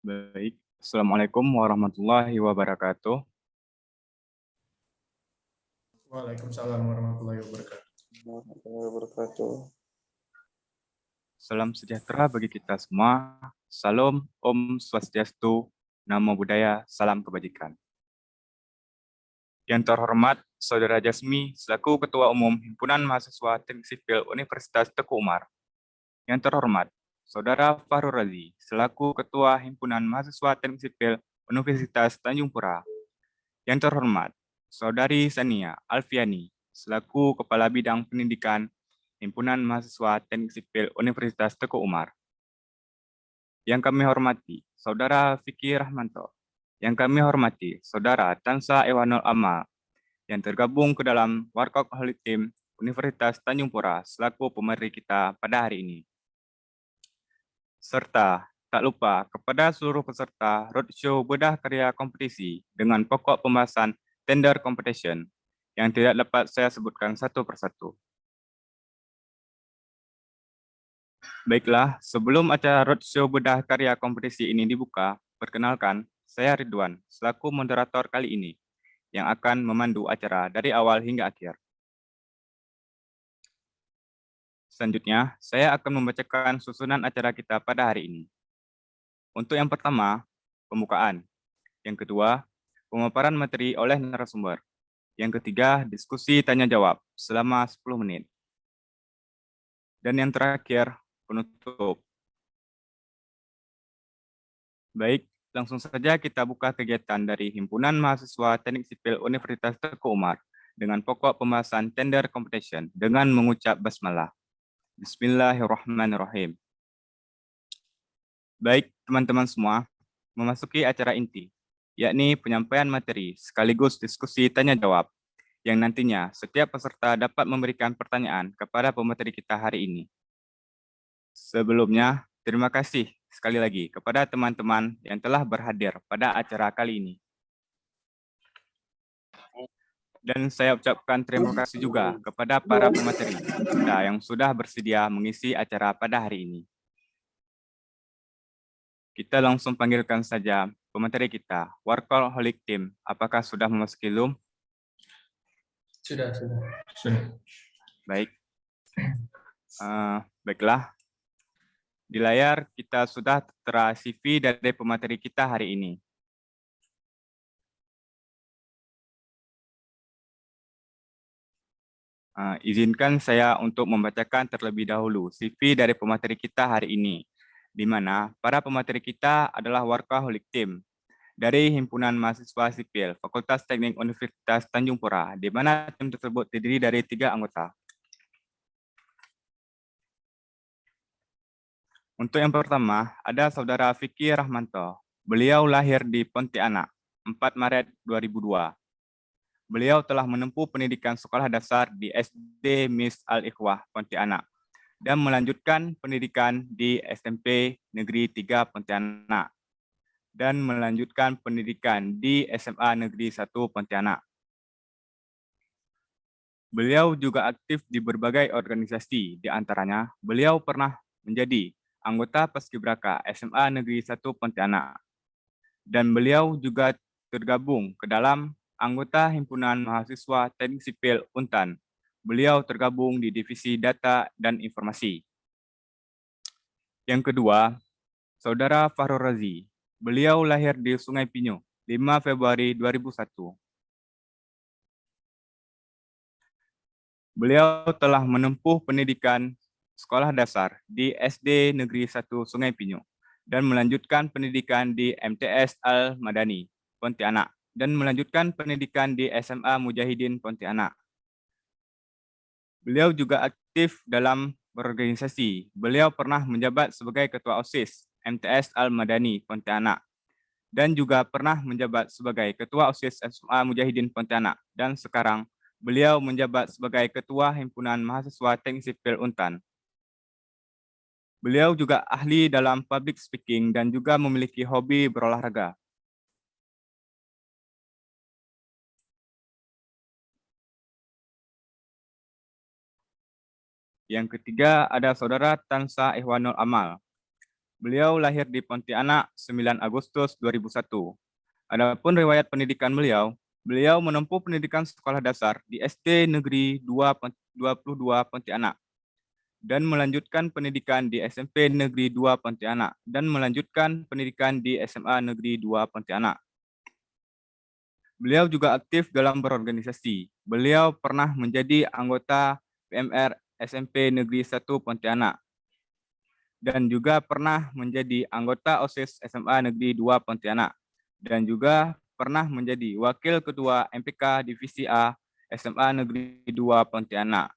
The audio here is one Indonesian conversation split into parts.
Baik, Assalamualaikum warahmatullahi wabarakatuh. Waalaikumsalam warahmatullahi wabarakatuh. Warahmatullahi wabarakatuh. Salam sejahtera bagi kita semua. Salam, Om Swastiastu, Namo Buddhaya, salam kebajikan. Yang terhormat Saudara Jasmi, selaku Ketua Umum Himpunan Mahasiswa Teknik Sipil Universitas Teguh Umar. Yang terhormat Saudara Fahrul Razi, selaku Ketua Himpunan Mahasiswa Teknik Sipil Universitas Tanjung Pura. Yang terhormat Saudari Sania Alfiani, selaku Kepala Bidang Pendidikan Himpunan Mahasiswa Teknik Sipil Universitas Teguh Umar. Yang kami hormati Saudara Fikri Rahmanto. Yang kami hormati Saudara Tansa Ewanul Amal, yang tergabung ke dalam Workaholic Team Universitas Tanjung Pura selaku pemateri kita pada hari ini. Serta tak lupa kepada seluruh peserta roadshow bedah karya kompetisi dengan pokok pembahasan tender competition yang tidak dapat saya sebutkan satu persatu. Baiklah, sebelum acara roadshow bedah karya kompetisi ini dibuka, perkenalkan, saya Ridwan, selaku moderator kali ini, yang akan memandu acara dari awal hingga akhir. Selanjutnya, saya akan membacakan susunan acara kita pada hari ini. Untuk yang pertama, pembukaan. Yang kedua, pemaparan materi oleh narasumber. Yang ketiga, diskusi tanya-jawab selama 10 menit. Dan yang terakhir, penutup. Baik, langsung saja kita buka kegiatan dari Himpunan Mahasiswa Teknik Sipil Universitas Teguh Umar dengan pokok pembahasan tender competition dengan mengucap basmalah. Bismillahirrahmanirrahim. Baik, teman-teman semua, memasuki acara inti, yakni penyampaian materi sekaligus diskusi tanya-jawab, yang nantinya setiap peserta dapat memberikan pertanyaan kepada pemateri kita hari ini. Sebelumnya, terima kasih sekali lagi kepada teman-teman yang telah berhadir pada acara kali ini. Dan saya ucapkan terima kasih juga kepada para pemateri kita yang sudah bersedia mengisi acara pada hari ini. Kita langsung panggilkan saja pemateri kita, Workaholic Team. Apakah sudah memasuki Zoom? Sudah. Baik. Baiklah. Di layar kita sudah tertera CV dari pemateri kita hari ini. Izinkan saya untuk membacakan terlebih dahulu CV dari pemateri kita hari ini, di mana para pemateri kita adalah Workaholic Team dari Himpunan Mahasiswa Sipil Fakultas Teknik Universitas Tanjung Pura, di mana tim tersebut terdiri dari 3 anggota. Untuk yang pertama, ada Saudara Fikri Rahmanto. Beliau lahir di Pontianak, 4 Maret 2002. Beliau telah menempuh pendidikan sekolah dasar di SD Miss Al-Ikhwah, Pontianak, dan melanjutkan pendidikan di SMP Negeri 3 Pontianak, dan melanjutkan pendidikan di SMA Negeri 1 Pontianak. Beliau juga aktif di berbagai organisasi, di antaranya beliau pernah menjadi anggota Paskibraka SMA Negeri 1 Pontianak, dan beliau juga tergabung ke dalam anggota Himpunan Mahasiswa Teknik Sipil Untan. Beliau tergabung di Divisi Data dan Informasi. Yang kedua, Saudara Fahrul Razi. Beliau lahir di Sungai Pinyu, 5 Februari 2001. Beliau telah menempuh pendidikan sekolah dasar di SD Negeri 1 Sungai Pinyu dan melanjutkan pendidikan di MTS Al-Madani, Pontianak, dan melanjutkan pendidikan di SMA Mujahidin Pontianak. Beliau juga aktif dalam berorganisasi. Beliau pernah menjabat sebagai Ketua OSIS MTS Al-Madani Pontianak dan juga pernah menjabat sebagai Ketua OSIS SMA Mujahidin Pontianak, dan sekarang beliau menjabat sebagai Ketua Himpunan Mahasiswa Teknik Sipil Untan. Beliau juga ahli dalam public speaking dan juga memiliki hobi berolahraga. Yang ketiga ada Saudara Tansa Ihwanul Amal. Beliau lahir di Pontianak 9 Agustus 2001. Adapun riwayat pendidikan beliau menempuh pendidikan sekolah dasar di SD Negeri 22 Pontianak dan melanjutkan pendidikan di SMP Negeri 2 Pontianak dan melanjutkan pendidikan di SMA Negeri 2 Pontianak. Beliau juga aktif dalam berorganisasi. Beliau pernah menjadi anggota PMR SMP Negeri 1 Pontianak dan juga pernah menjadi anggota OSIS SMA Negeri 2 Pontianak dan juga pernah menjadi Wakil Ketua MPK Divisi A SMA Negeri 2 Pontianak.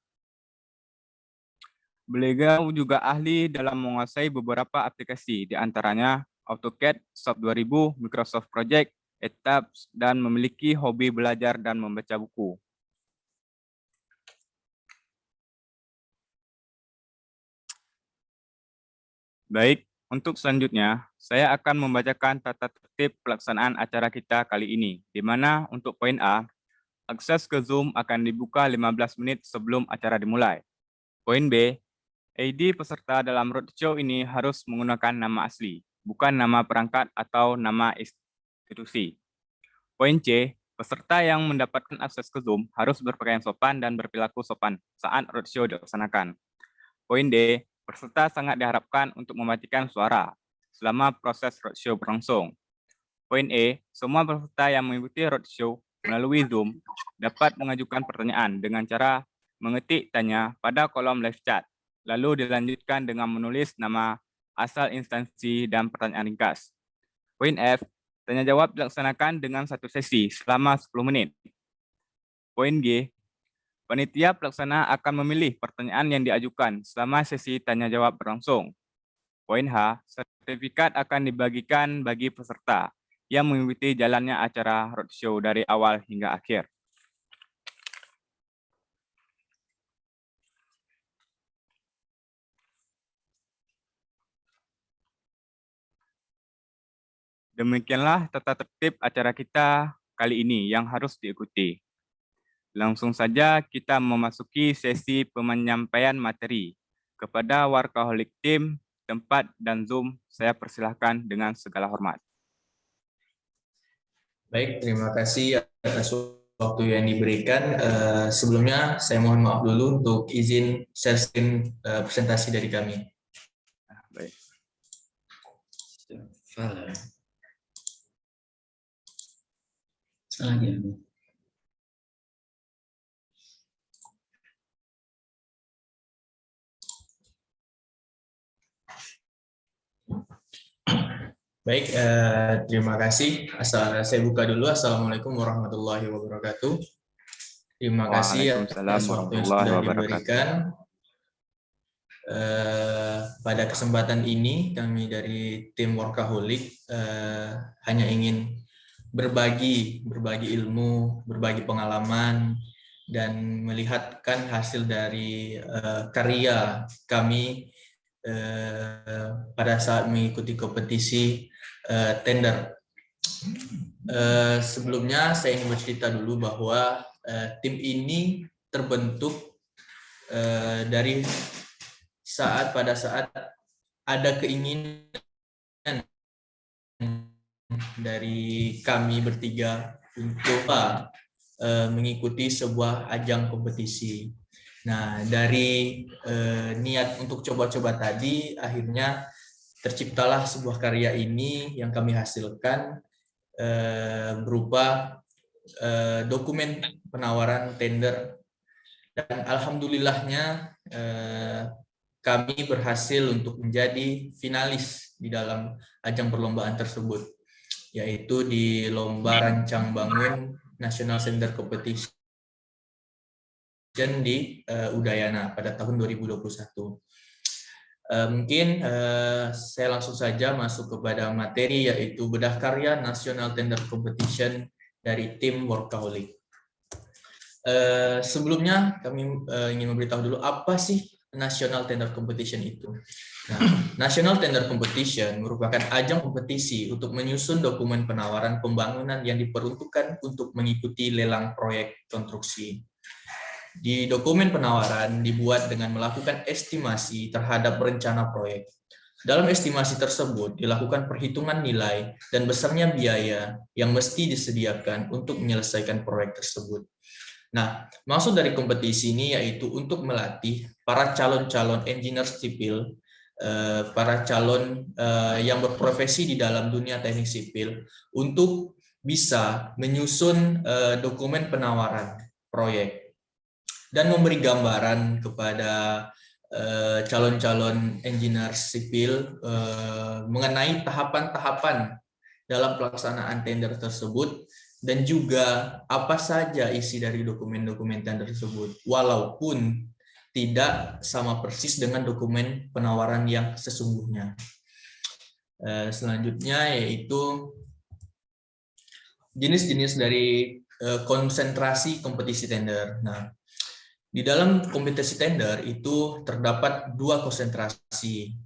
Beliau juga ahli dalam menguasai beberapa aplikasi, di antaranya AutoCAD, SOP 2000, Microsoft Project, Etaps, dan memiliki hobi belajar dan membaca buku. Baik, untuk selanjutnya, saya akan membacakan tata tertib pelaksanaan acara kita kali ini, di mana untuk poin A, akses ke Zoom akan dibuka 15 menit sebelum acara dimulai. Poin B, ID peserta dalam roadshow ini harus menggunakan nama asli, bukan nama perangkat atau nama institusi. Poin C, peserta yang mendapatkan akses ke Zoom harus berpakaian sopan dan berperilaku sopan saat roadshow dilaksanakan. Poin D, peserta sangat diharapkan untuk mematikan suara selama proses roadshow berlangsung. Poin E, semua peserta yang mengikuti roadshow melalui Zoom dapat mengajukan pertanyaan dengan cara mengetik tanya pada kolom live chat, lalu dilanjutkan dengan menulis nama, asal instansi, dan pertanyaan ringkas. Poin F, tanya jawab dilaksanakan dengan satu sesi selama 10 menit. Poin G, panitia pelaksana akan memilih pertanyaan yang diajukan selama sesi tanya jawab berlangsung. Poin H, sertifikat akan dibagikan bagi peserta yang mengikuti jalannya acara roadshow dari awal hingga akhir. Demikianlah tata tertib acara kita kali ini yang harus diikuti. Langsung saja kita memasuki sesi penyampaian materi. Kepada Workaholic Team, tempat dan Zoom, saya persilahkan dengan segala hormat. Baik, terima kasih atas waktu yang diberikan. Sebelumnya saya mohon maaf dulu untuk izin share screen presentasi dari kami. Baik. Salah ya. Baik, terima kasih. Saya buka dulu. Assalamualaikum warahmatullahi wabarakatuh. Terima kasih atas waktu yang sudah diberikan. Pada kesempatan ini kami dari tim Workaholic hanya ingin berbagi ilmu, berbagi pengalaman, dan melihatkan hasil dari karya kami pada saat mengikuti kompetisi tender. Sebelumnya saya ingin bercerita dulu bahwa tim ini terbentuk dari pada saat ada keinginan dari kami bertiga untuk mengikuti sebuah ajang kompetisi. Nah, dari niat untuk coba-coba tadi, akhirnya terciptalah sebuah karya ini yang kami hasilkan berupa dokumen penawaran tender. Dan alhamdulillahnya kami berhasil untuk menjadi finalis di dalam ajang perlombaan tersebut, yaitu di Lomba Rancang Bangun National Tender Competition di Udayana pada tahun 2021. Mungkin saya langsung saja masuk kepada materi, yaitu bedah karya National Tender Competition dari tim Workaholic. Sebelumnya kami ingin memberitahu dulu apa sih National Tender Competition itu. Nah, National Tender Competition merupakan ajang kompetisi untuk menyusun dokumen penawaran pembangunan yang diperuntukkan untuk mengikuti lelang proyek konstruksi. Di dokumen penawaran dibuat dengan melakukan estimasi terhadap rencana proyek. Dalam estimasi tersebut dilakukan perhitungan nilai dan besarnya biaya yang mesti disediakan untuk menyelesaikan proyek tersebut. Nah, maksud dari kompetisi ini yaitu untuk melatih para calon-calon engineer sipil, para calon yang berprofesi di dalam dunia teknik sipil untuk bisa menyusun dokumen penawaran proyek dan memberi gambaran kepada calon-calon engineer sipil mengenai tahapan-tahapan dalam pelaksanaan tender tersebut dan juga apa saja isi dari dokumen-dokumen tender tersebut, walaupun tidak sama persis dengan dokumen penawaran yang sesungguhnya. Selanjutnya yaitu jenis-jenis dari konsentrasi kompetisi tender. Nah, di dalam kompetisi tender itu terdapat dua konsentrasi.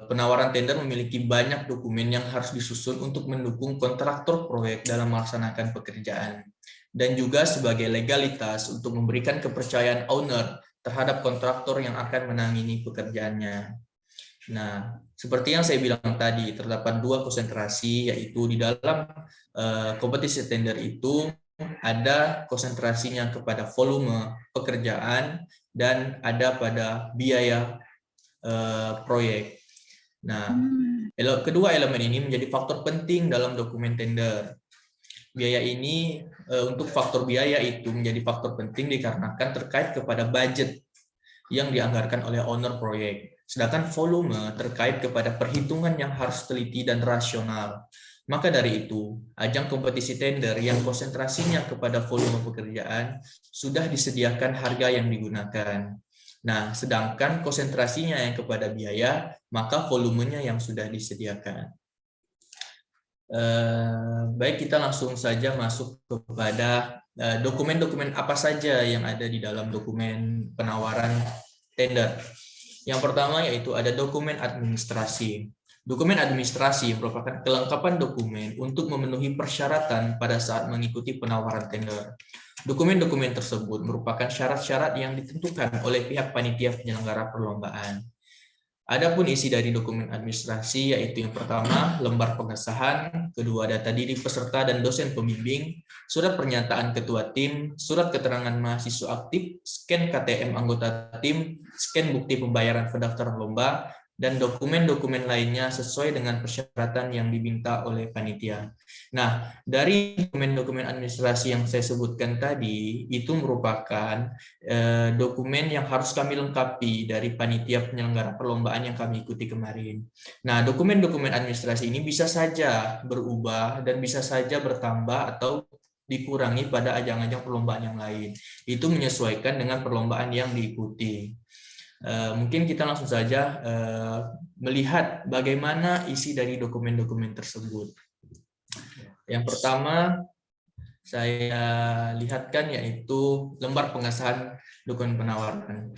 Penawaran tender memiliki banyak dokumen yang harus disusun untuk mendukung kontraktor proyek dalam melaksanakan pekerjaan dan juga sebagai legalitas untuk memberikan kepercayaan owner terhadap kontraktor yang akan menangani pekerjaannya. Nah, seperti yang saya bilang tadi, terdapat dua konsentrasi, yaitu di dalam kompetisi tender itu ada konsentrasinya kepada volume pekerjaan dan ada pada biaya proyek. Nah, kedua elemen ini menjadi faktor penting dalam dokumen tender. Biaya ini, untuk faktor biaya itu menjadi faktor penting dikarenakan terkait kepada budget yang dianggarkan oleh owner proyek. Sedangkan volume terkait kepada perhitungan yang harus teliti dan rasional. Maka dari itu, ajang kompetisi tender yang konsentrasinya kepada volume pekerjaan sudah disediakan harga yang digunakan. Nah, sedangkan konsentrasinya yang kepada biaya, maka volumenya yang sudah disediakan. Baik, kita langsung saja masuk kepada dokumen-dokumen apa saja yang ada di dalam dokumen penawaran tender. Yang pertama yaitu ada dokumen administrasi. Dokumen administrasi merupakan kelengkapan dokumen untuk memenuhi persyaratan pada saat mengikuti penawaran tender. Dokumen-dokumen tersebut merupakan syarat-syarat yang ditentukan oleh pihak panitia penyelenggara perlombaan. Adapun isi dari dokumen administrasi yaitu yang pertama, lembar pengesahan, kedua data diri peserta dan dosen pembimbing, surat pernyataan ketua tim, surat keterangan mahasiswa aktif, scan KTM anggota tim, scan bukti pembayaran pendaftaran lomba, dan dokumen-dokumen lainnya sesuai dengan persyaratan yang diminta oleh panitia. Nah, dari dokumen-dokumen administrasi yang saya sebutkan tadi, itu merupakan dokumen yang harus kami lengkapi dari panitia penyelenggara perlombaan yang kami ikuti kemarin. Nah, dokumen-dokumen administrasi ini bisa saja berubah dan bisa saja bertambah atau dikurangi pada ajang-ajang perlombaan yang lain. Itu menyesuaikan dengan perlombaan yang diikuti. Mungkin kita langsung saja melihat bagaimana isi dari dokumen-dokumen tersebut. Yang pertama saya lihatkan yaitu lembar pengesahan dokumen penawaran.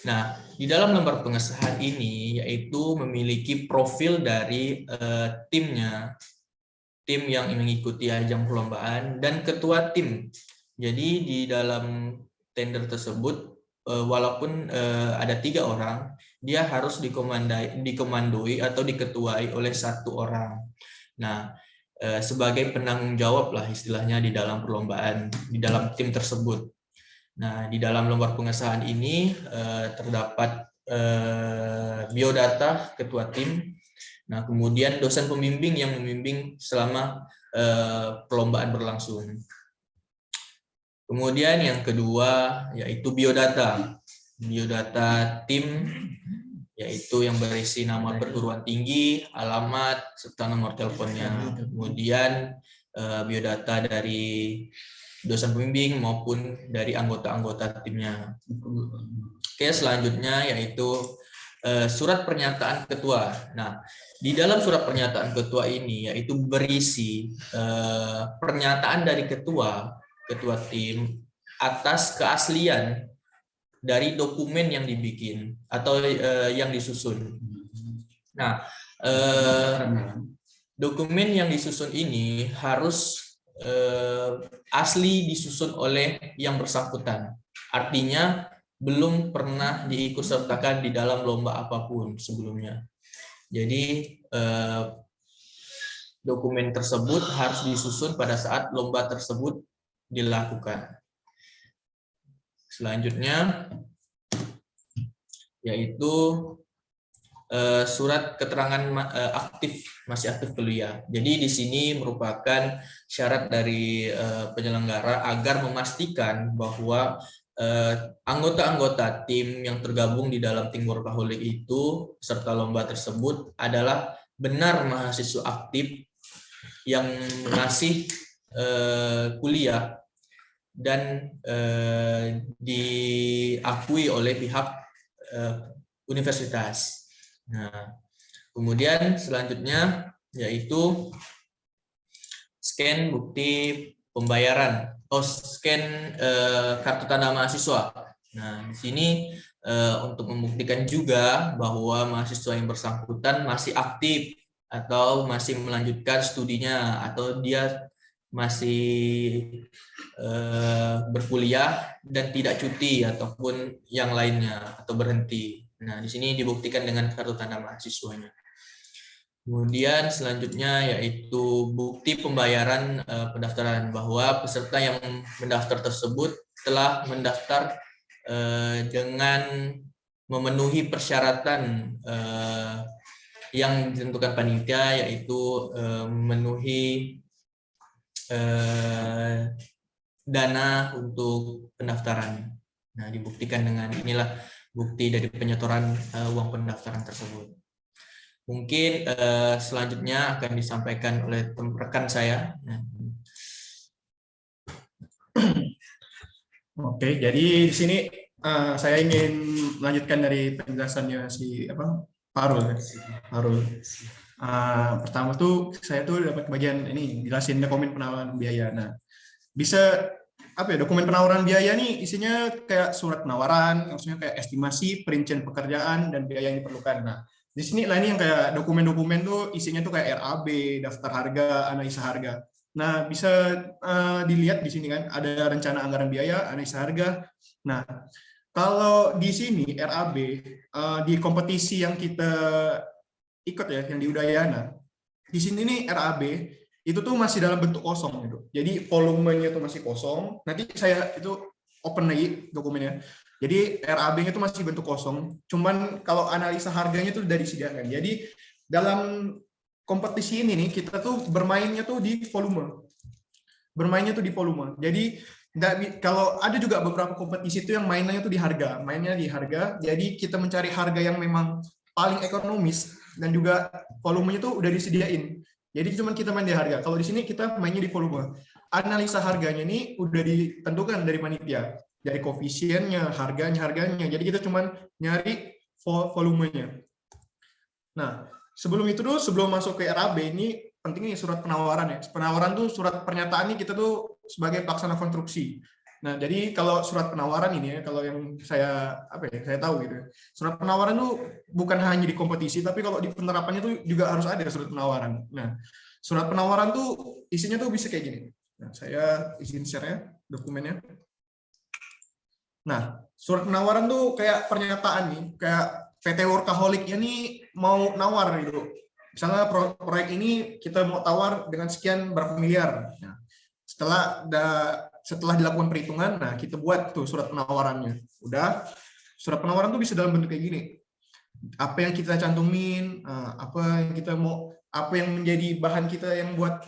Nah, di dalam lembar pengesahan ini yaitu memiliki profil dari timnya, tim yang mengikuti ajang perlombaan dan ketua tim. Jadi di dalam tender tersebut walaupun ada 3 orang, dia harus dikomandoi atau diketuai oleh 1 orang. Nah, sebagai penanggung jawab lah istilahnya di dalam perlombaan, di dalam tim tersebut. Nah, di dalam lembar pengesahan ini terdapat biodata ketua tim. Nah, kemudian dosen pembimbing yang membimbing selama perlombaan berlangsung. Kemudian yang kedua yaitu biodata. Biodata tim yaitu yang berisi nama perguruan tinggi, alamat, serta nomor teleponnya. Kemudian biodata dari dosen pembimbing maupun dari anggota-anggota timnya. Oke, selanjutnya yaitu surat pernyataan ketua. Nah, di dalam surat pernyataan ketua ini yaitu berisi pernyataan dari ketua tim atas keaslian dari dokumen yang dibikin atau yang disusun. Nah, dokumen yang disusun ini harus asli disusun oleh yang bersangkutan. Artinya belum pernah diikutsertakan di dalam lomba apapun sebelumnya. Jadi dokumen tersebut harus disusun pada saat lomba tersebut dilakukan. Selanjutnya yaitu surat keterangan masih aktif kuliah. Jadi di sini merupakan syarat dari penyelenggara agar memastikan bahwa anggota-anggota tim yang tergabung di dalam tim workaholic itu serta lomba tersebut adalah benar mahasiswa aktif yang masih kuliah dan diakui oleh pihak universitas. Nah, kemudian selanjutnya yaitu scan bukti pembayaran, scan kartu tanda mahasiswa. Nah, di sini untuk membuktikan juga bahwa mahasiswa yang bersangkutan masih aktif atau masih melanjutkan studinya atau dia masih berkuliah dan tidak cuti ataupun yang lainnya atau berhenti. Nah, di sini dibuktikan dengan kartu tanda mahasiswanya. Kemudian selanjutnya yaitu bukti pembayaran pendaftaran, bahwa peserta yang mendaftar tersebut telah mendaftar dengan memenuhi persyaratan yang ditentukan panitia, yaitu memenuhi dana untuk pendaftaran. Nah, dibuktikan dengan inilah bukti dari penyetoran uang pendaftaran tersebut. Mungkin selanjutnya akan disampaikan oleh rekan saya. Oke, jadi di sini saya ingin melanjutkan dari penjelasannya si Farul. Pertama tuh saya tuh dapat bagian ini jelasin dokumen penawaran biaya. Nah, bisa dokumen penawaran biaya nih isinya kayak surat penawaran, maksudnya kayak estimasi, perincian pekerjaan dan biaya yang diperlukan. Nah, di sini lah ini yang kayak dokumen-dokumen tuh isinya tuh kayak RAB, daftar harga, analisa harga. Nah, bisa dilihat di sini kan ada rencana anggaran biaya, analisa harga. Nah, kalau di sini RAB di kompetisi yang kita ikut ya, yang di Udayana, di sini nih RAB itu tuh masih dalam bentuk kosong gitu. Jadi volumenya tuh masih kosong. Nanti saya itu open lagi dokumennya. Jadi RAB-nya itu masih bentuk kosong. Cuman kalau analisa harganya tuh udah disediakan. Jadi dalam kompetisi ini nih kita tuh bermainnya tuh di volume. Bermainnya tuh di volume. Jadi kalau ada juga beberapa kompetisi itu yang mainnya tuh di harga. Mainnya di harga. Jadi kita mencari harga yang memang paling ekonomis dan juga volumenya tuh udah disediain. Jadi cuma kita main di harga. Kalau di sini kita mainnya di volume. Analisa harganya ini udah ditentukan dari panitia, dari koefisiennya, harganya. Jadi kita cuma nyari volumenya. Nah, sebelum itu dulu, sebelum masuk ke RAB ini pentingnya surat penawaran ya. Penawaran tuh surat pernyataan ini kita tuh sebagai pelaksana konstruksi. Nah, jadi kalau surat penawaran ini ya, kalau yang saya saya tahu gitu. Surat penawaran tuh bukan hanya di kompetisi, tapi kalau di penerapannya tuh juga harus ada surat penawaran. Nah, surat penawaran tuh isinya tuh bisa kayak gini. Nah, saya izin share ya dokumennya. Nah, surat penawaran tuh kayak pernyataan nih, kayak PT Workaholic ini mau nawar gitu. Misalnya proyek ini kita mau tawar dengan sekian berapa miliar. Nah, setelah dilakukan perhitungan, nah kita buat tuh surat penawarannya. Udah, surat penawaran tuh bisa dalam bentuk kayak gini. Apa yang kita cantumin, apa yang kita mau, apa yang menjadi bahan kita yang buat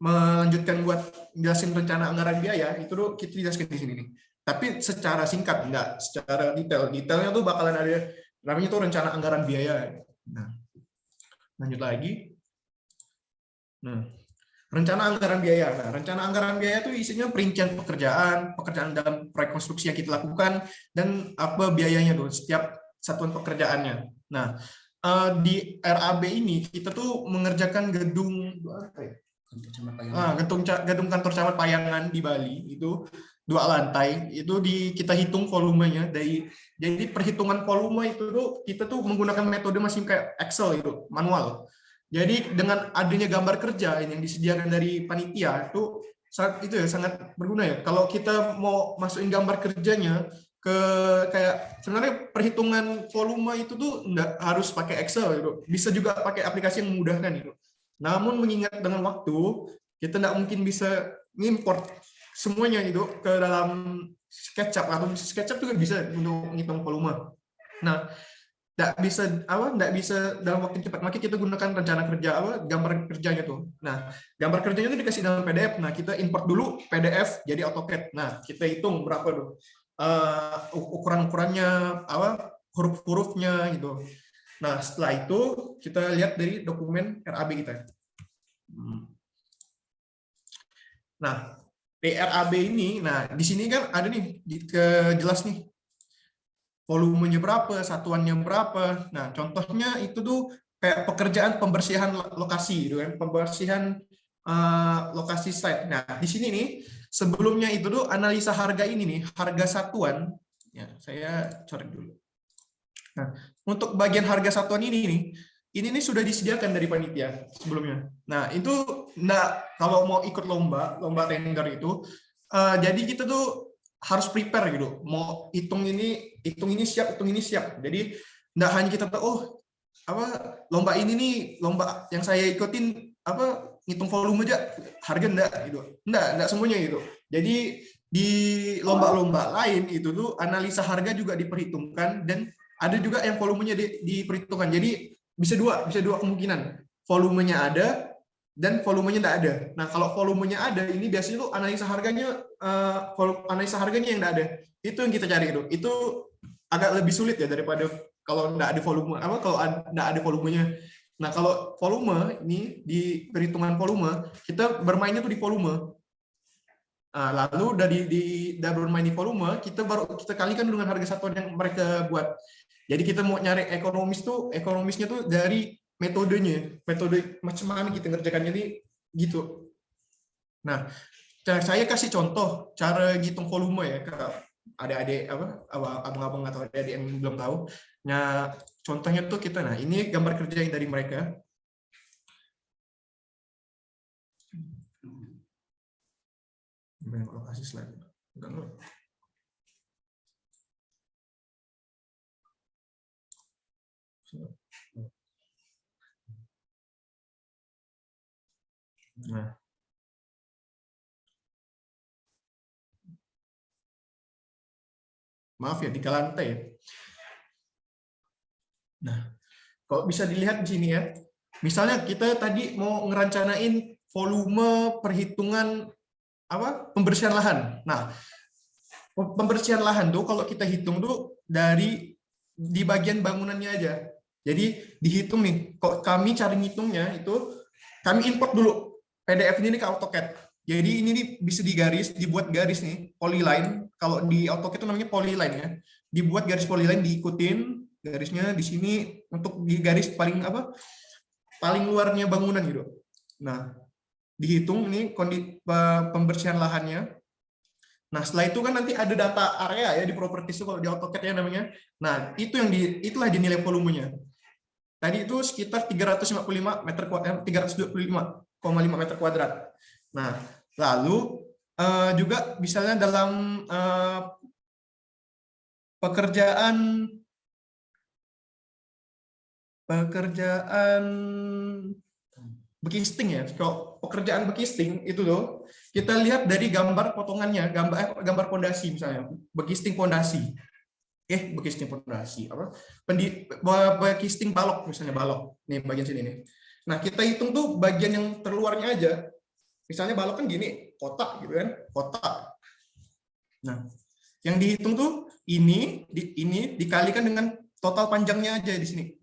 melanjutkan buat jelasin rencana anggaran biaya, itu tuh kita jelaskan di sini nih. Tapi secara singkat, enggak secara detail. Detailnya tuh bakalan ada namanya tuh rencana anggaran biaya. Nah, lanjut lagi. Nah, rencana anggaran biaya. Nah, rencana anggaran biaya itu isinya perincian pekerjaan dalam proyek konstruksi yang kita lakukan, dan apa biayanya tuh, setiap satuan pekerjaannya. Nah, di RAB ini kita tuh mengerjakan gedung kantor camat Payangan di Bali, itu 2 lantai, itu kita hitung volumenya. Jadi perhitungan volume itu tuh kita tuh menggunakan metode masih kayak Excel itu, manual. Jadi dengan adanya gambar kerja yang disediakan dari panitia itu sangat berguna ya. Kalau kita mau masukin gambar kerjanya ke kayak sebenarnya perhitungan volume itu tuh nggak harus pakai Excel gitu. Bisa juga pakai aplikasi yang memudahkan gitu. Namun mengingat dengan waktu, kita nggak mungkin bisa ngimport semuanya itu ke dalam SketchUp, atau SketchUp juga bisa untuk menghitung volume. Nah, nggak bisa dalam waktu cepat, makanya kita gunakan rencana kerja gambar kerjanya tuh. Nah, gambar kerjanya itu dikasih dalam PDF. Nah, kita import dulu PDF jadi AutoCAD. Nah, kita hitung berapa tuh ukuran-ukurannya, huruf-hurufnya gitu. Nah, setelah itu kita lihat dari dokumen RAB kita. Nah, di RAB ini, nah di sini kan ada nih jelas nih volumenya berapa, satuannya berapa. Nah, contohnya itu tuh kayak pekerjaan pembersihan lokasi gitu kan, pembersihan lokasi site. Nah, di sini nih sebelumnya itu tuh analisa harga ini nih, harga satuan. Ya, saya coret dulu. Nah, untuk bagian harga satuan ini nih sudah disediakan dari panitia sebelumnya. Nah, itu kalau mau ikut lomba tender itu, jadi kita tuh harus prepare gitu. Mau hitung ini siap, hitung ini siap. Jadi enggak hanya kita tahu lomba ini nih, lomba yang saya ikutin ngitung volume aja, harga enggak gitu. Enggak semuanya gitu. Jadi di lomba-lomba lain itu tuh analisa harga juga diperhitungkan, dan ada juga yang volumenya diperhitungkan. Jadi bisa dua kemungkinan. Volumenya ada dan volumenya enggak ada. Nah, kalau volumenya ada, ini biasanya tuh analisa harganya yang enggak ada. Itu yang kita cari itu. Itu agak lebih sulit ya daripada kalau enggak ada volume. Kalau enggak ada volumenya. Nah, kalau volume ini di perhitungan volume, kita bermainnya tuh di volume. Nah, lalu dari bermain di volume, kita kalikan dengan harga satuan yang mereka buat. Jadi kita mau nyari ekonomisnya tuh dari metode macam mana kita ngerjakannya ini gitu. Nah, saya kasih contoh cara ngitung volume ya ke adik-adik abang-abang atau adik-adik yang belum tahu. Nah, contohnya tuh ini gambar kerja yang dari mereka. Lokasi slide. Nah, maaf ya, 3 lantai. Nah, kalau bisa dilihat di sini ya, misalnya kita tadi mau ngerancanain volume perhitungan pembersihan lahan. Nah, pembersihan lahan tuh kalau kita hitung tuh di bagian bangunannya aja. Jadi dihitung nih, kok kami cari ngitungnya itu, kami import dulu PDF ini ke AutoCAD. Jadi ini nih bisa dibuat garis nih, polyline. Kalau di AutoCAD itu namanya polyline ya. Dibuat garis polyline, diikutin garisnya di sini untuk di garis paling luarnya bangunan gitu. Nah, dihitung ini kondisi pembersihan lahannya. Nah, setelah itu kan nanti ada data area ya di properties itu kalau di AutoCAD ya namanya. Nah, itulah dinilai volumenya. Tadi itu sekitar 355 meter kuadrat, 325,5 meter kuadrat. Nah, lalu juga misalnya dalam pekerjaan bekisting ya. Kalau pekerjaan bekisting itu loh, kita lihat dari gambar potongannya, gambar pondasi misalnya, bekisting pondasi. Bekisting pondasi bekisting balok misalnya, balok. Nih bagian sini nih. Nah, kita hitung tuh bagian yang terluarnya aja. Misalnya balok kan gini, kotak gitu kan, kotak. Nah, yang dihitung tuh ini dikalikan dengan total panjangnya aja di sini.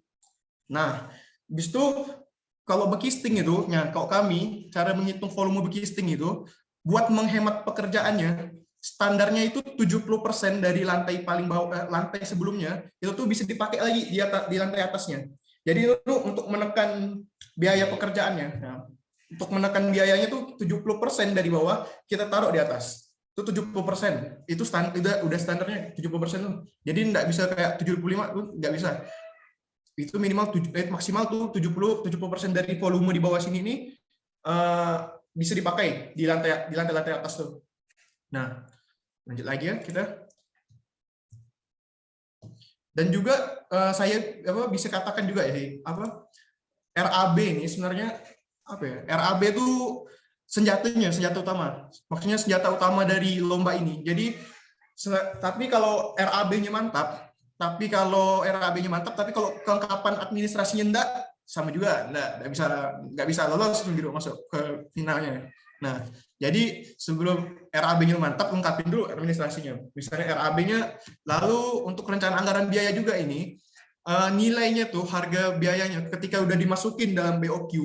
Nah, habis itu kalau bekisting itu, kalau kami cara menghitung volume bekisting itu buat menghemat pekerjaannya, standarnya itu 70% dari lantai paling bawah, lantai sebelumnya itu tuh bisa dipakai lagi di lantai atasnya. Jadi itu untuk menekan biaya pekerjaannya. Nah, untuk menekan biayanya tuh 70% dari bawah kita taruh di atas. Itu 70%. Itu udah standarnya 70% tuh. Jadi nggak bisa kayak 75 tuh, nggak bisa. Itu minimal maksimal tuh 70% dari volume di bawah sini ini bisa dipakai di lantai atas tuh. Nah, lanjut lagi ya kita. Dan juga saya bisa katakan juga ya RAB ini sebenarnya apa ya? RAB itu senjata utama. Maksudnya senjata utama dari lomba ini. Jadi tapi kalau RAB-nya mantap, tapi kalau kelengkapan administrasinya enggak, sama juga nggak bisa lolos gitu masuk ke finalnya. Nah, jadi sebelum RAB-nya mantap, lengkapin dulu administrasinya. Misalnya RAB-nya, lalu untuk rencana anggaran biaya juga ini, nilainya tuh harga biayanya ketika udah dimasukin dalam BOQ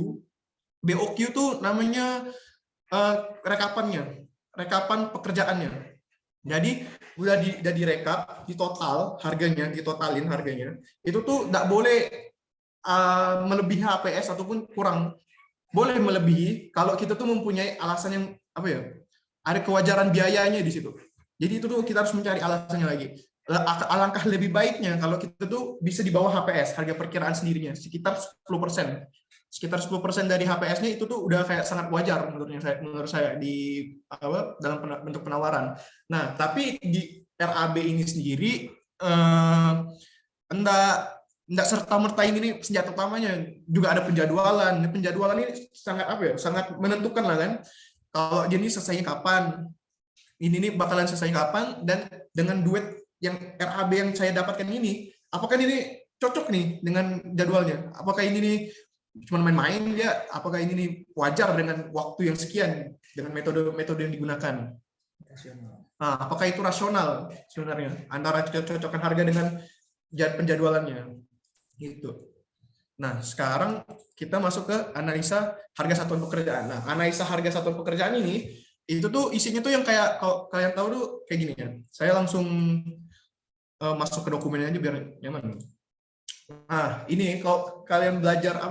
tuh namanya rekapan pekerjaannya. Jadi udah direkap, ditotalin harganya, itu tuh nggak boleh melebihi HPS ataupun kurang. Boleh melebihi kalau kita tuh mempunyai alasan yang ada kewajaran biayanya di situ. Jadi itu tuh kita harus mencari alasannya lagi. Alangkah lebih baiknya kalau kita tuh bisa di bawah HPS, harga perkiraan sendirinya, sekitar 10%. Sekitar 10% dari HPS-nya itu tuh udah kayak sangat wajar menurut saya di dalam bentuk penawaran. Nah, tapi di RAB ini sendiri enggak serta-merta ini senjata utamanya, juga ada penjadwalan. Penjadwalan ini sangat sangat menentukan lah kan. Kalau dia ini selesainya kapan, ini bakalan selesai kapan, dan dengan duit yang RAB yang saya dapatkan ini, apakah ini cocok nih dengan jadwalnya? Apakah ini nih cuma main-main dia? Apakah ini nih wajar dengan waktu yang sekian dengan metode yang digunakan? Nah, apakah itu rasional sebenarnya antara cocokan harga dengan penjadwalannya? Gitu. Nah, sekarang kita masuk ke analisa harga satuan pekerjaan. Nah, analisa harga satuan pekerjaan ini itu tuh isinya tuh yang kayak kalau kalian tahu tuh kayak gini ya. Saya langsung masuk ke dokumennya aja biar nyaman. Nah, ini kalau kalian belajar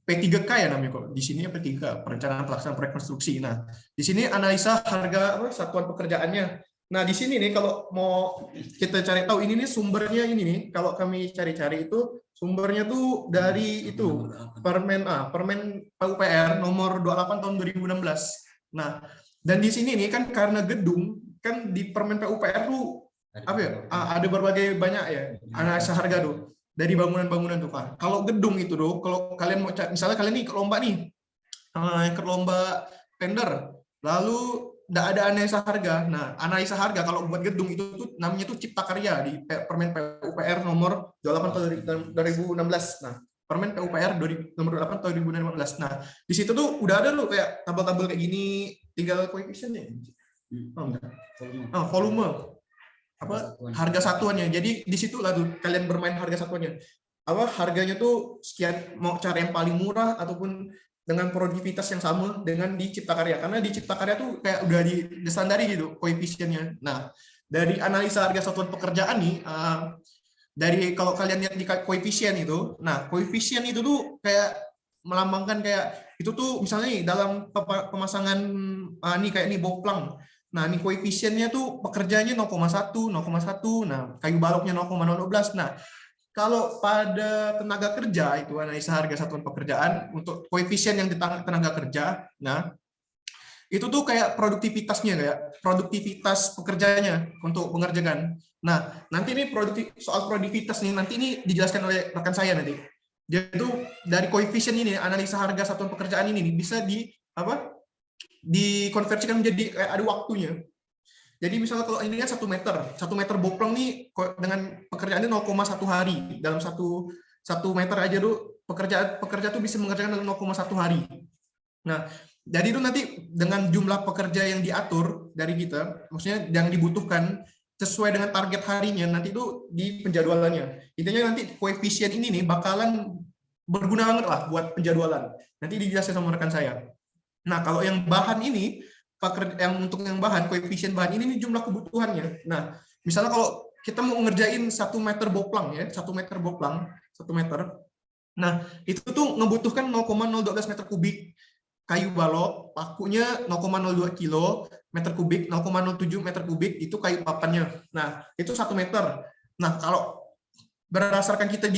P3K ya namanya kok. Di sini P3K, perencanaan pelaksanaan proyek konstruksi. Nah, di sini analisa harga satuan pekerjaannya. Nah, di sini nih kalau mau kita cari tahu ini nih sumbernya ini nih. Kalau kami cari-cari itu sumbernya tuh dari itu Permen PUPR nomor 28 tahun 2016. Nah, dan di sini nih kan karena gedung kan di Permen PUPR tuh ada berbagai banyak ya analisa harga tuh dari bangunan-bangunan tuh Pak. Kalau gedung itu tuh, kalau kalian mau misalnya kalian nih ikut lomba tender, lalu nggak ada analisa harga. Nah, analisa harga kalau buat gedung itu tuh namanya tuh cipta karya di Permen PUPR nomor 28 tahun 2016. Nah, Permen PUPR nomor 28 tahun 2016. Nah, di situ tuh udah ada loh kayak tabel-tabel kayak gini, tinggal koefisiennya. Volume. Harga satuannya. Jadi di situ lah tuh kalian bermain harga satuannya. Harganya tuh sekian, mau cari yang paling murah ataupun dengan produktivitas yang sama dengan di Cipta Karya. Karena di Cipta Karya tuh kayak udah disandari gitu koefisiennya. Nah, dari analisa harga satuan pekerjaan nih, dari kalau kalian lihat di koefisien itu, nah koefisien itu tuh kayak melambangkan kayak itu tuh misalnya nih dalam pemasangan kayak boplang. Nah, ini koefisiennya tuh pekerjaannya 0,1, 0,1. Nah, kayu baloknya 0,012. Nah, kalau pada tenaga kerja itu analisa harga satuan pekerjaan untuk koefisien yang di tenaga kerja, nah itu tuh kayak produktivitas pekerjanya untuk mengerjakan. Nah, nanti ini soal produktivitas nih nanti ini dijelaskan oleh rekan saya nanti. Dia tuh dari koefisien ini analisa harga satuan pekerjaan ini bisa dikonversikan menjadi kayak ada waktunya. Jadi misalnya kalau ini kan 1 meter boplang nih dengan pekerjaannya 0,1 hari dalam satu meter aja tuh pekerja tuh bisa mengerjakan dalam 0,1 hari. Nah, jadi itu nanti dengan jumlah pekerja yang diatur dari kita, maksudnya yang dibutuhkan sesuai dengan target harinya nanti itu di penjadwalannya. Intinya nanti koefisien ini nih bakalan berguna banget lah buat penjadwalan. Nanti dijelaskan sama rekan saya. Nah, kalau yang bahan ini, untuk yang bahan, koefisien bahan ini jumlah kebutuhannya. Nah, misalnya kalau kita mau ngerjain 1 meter boplang ya, 1 meter boplang, 1 meter. Nah, itu tuh ngebutuhkan 0,012 meter kubik kayu balok, pakunya 0,02 kilo meter kubik, 0,07 meter kubik itu kayu papannya. Nah, itu 1 meter. Nah, kalau berdasarkan kita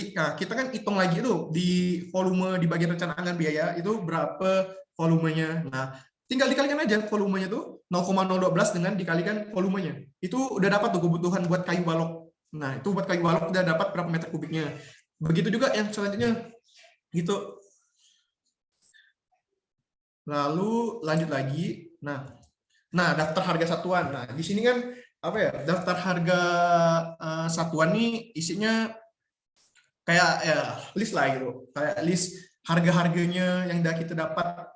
kan hitung lagi tuh di volume di bagian rencana anggaran biaya itu berapa volumenya. Nah, tinggal dikalikan aja volumenya tuh 0,012 dengan dikalikan volumenya. Itu udah dapat tuh kebutuhan buat kayu balok Nah, itu buat kayu balok udah dapat berapa meter kubiknya. Begitu juga yang selanjutnya. Gitu. Lalu lanjut lagi. Nah, daftar harga satuan. Nah, di sini kan apa ya? Daftar harga satuan nih isinya kayak ya list lah gitu. Kayak list harga-harganya yang udah kita dapat.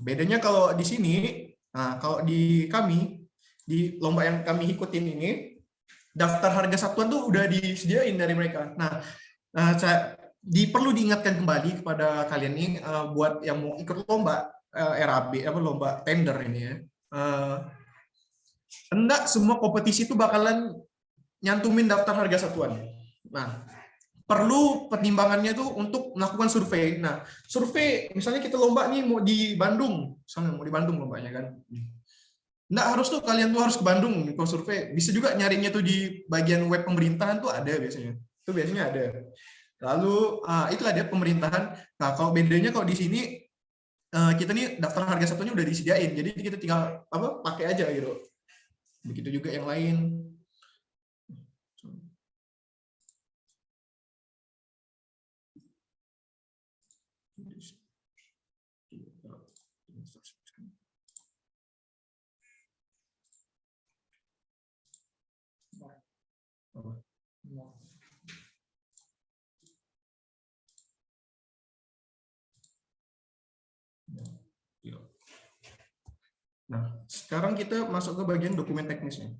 Bedanya kalau di sini, nah kalau di kami, di lomba yang kami ikutin ini, daftar harga satuan tuh udah disediain dari mereka. Nah, perlu diingatkan kembali kepada kalian nih buat yang mau ikut lomba RAB, lomba tender ini ya. Enggak semua kompetisi itu bakalan nyantumin daftar harga satuan. Nah, perlu pertimbangannya tuh untuk melakukan survei. Nah, survei misalnya kita lomba nih mau di Bandung, misalnya mau di Bandung lombanya kan. Nggak harus tuh kalian tuh harus ke Bandung kalau survei. Bisa juga nyarinya tuh di bagian web pemerintahan tuh ada biasanya. Itu biasanya ada. Lalu itulah dia pemerintahan. Nah, kalau bedanya kalau di sini kita nih daftar harga satunya udah disediain. Jadi kita tinggal pakai aja gitu. Begitu juga yang lain. Nah, sekarang kita masuk ke bagian dokumen teknisnya.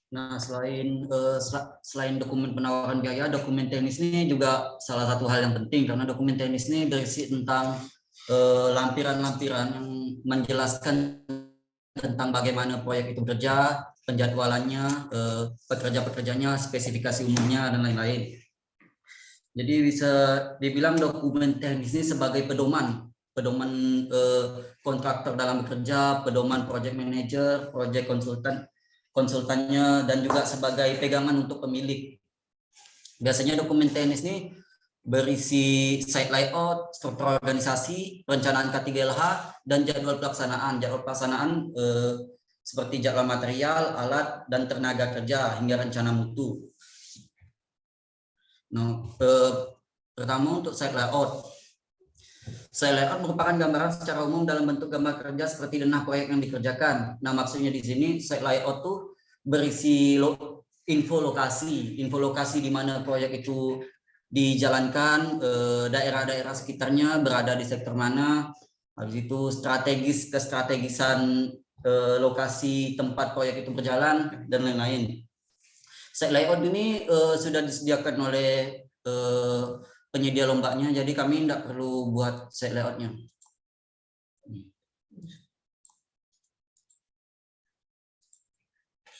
Nah, selain dokumen penawaran biaya, dokumen teknis ini juga salah satu hal yang penting karena dokumen teknis ini berisi tentang lampiran-lampiran yang menjelaskan tentang bagaimana proyek itu bekerja, penjadwalannya, pekerja-pekerjanya, spesifikasi umumnya, dan lain-lain. Jadi bisa dibilang dokumen teknis ini sebagai pedoman kontraktor dalam bekerja, pedoman project manager, project konsultannya, dan juga sebagai pegangan untuk pemilik. Biasanya dokumen teknis ini berisi site layout, struktur organisasi, perencanaan K3LH, dan jadwal pelaksanaan. Jadwal pelaksanaan seperti jadwal material, alat, dan tenaga kerja hingga rencana mutu. Nah, pertama untuk site layout. Site layout merupakan gambaran secara umum dalam bentuk gambar kerja seperti denah proyek yang dikerjakan. Nah, maksudnya di sini site layout tuh berisi info lokasi di mana proyek itu dijalankan, daerah-daerah sekitarnya berada di sektor mana, habis itu kestrategisan lokasi tempat proyek itu berjalan, dan lain-lain. Site layout ini sudah disediakan oleh penyedia lombanya, jadi kami tidak perlu buat site layoutnya.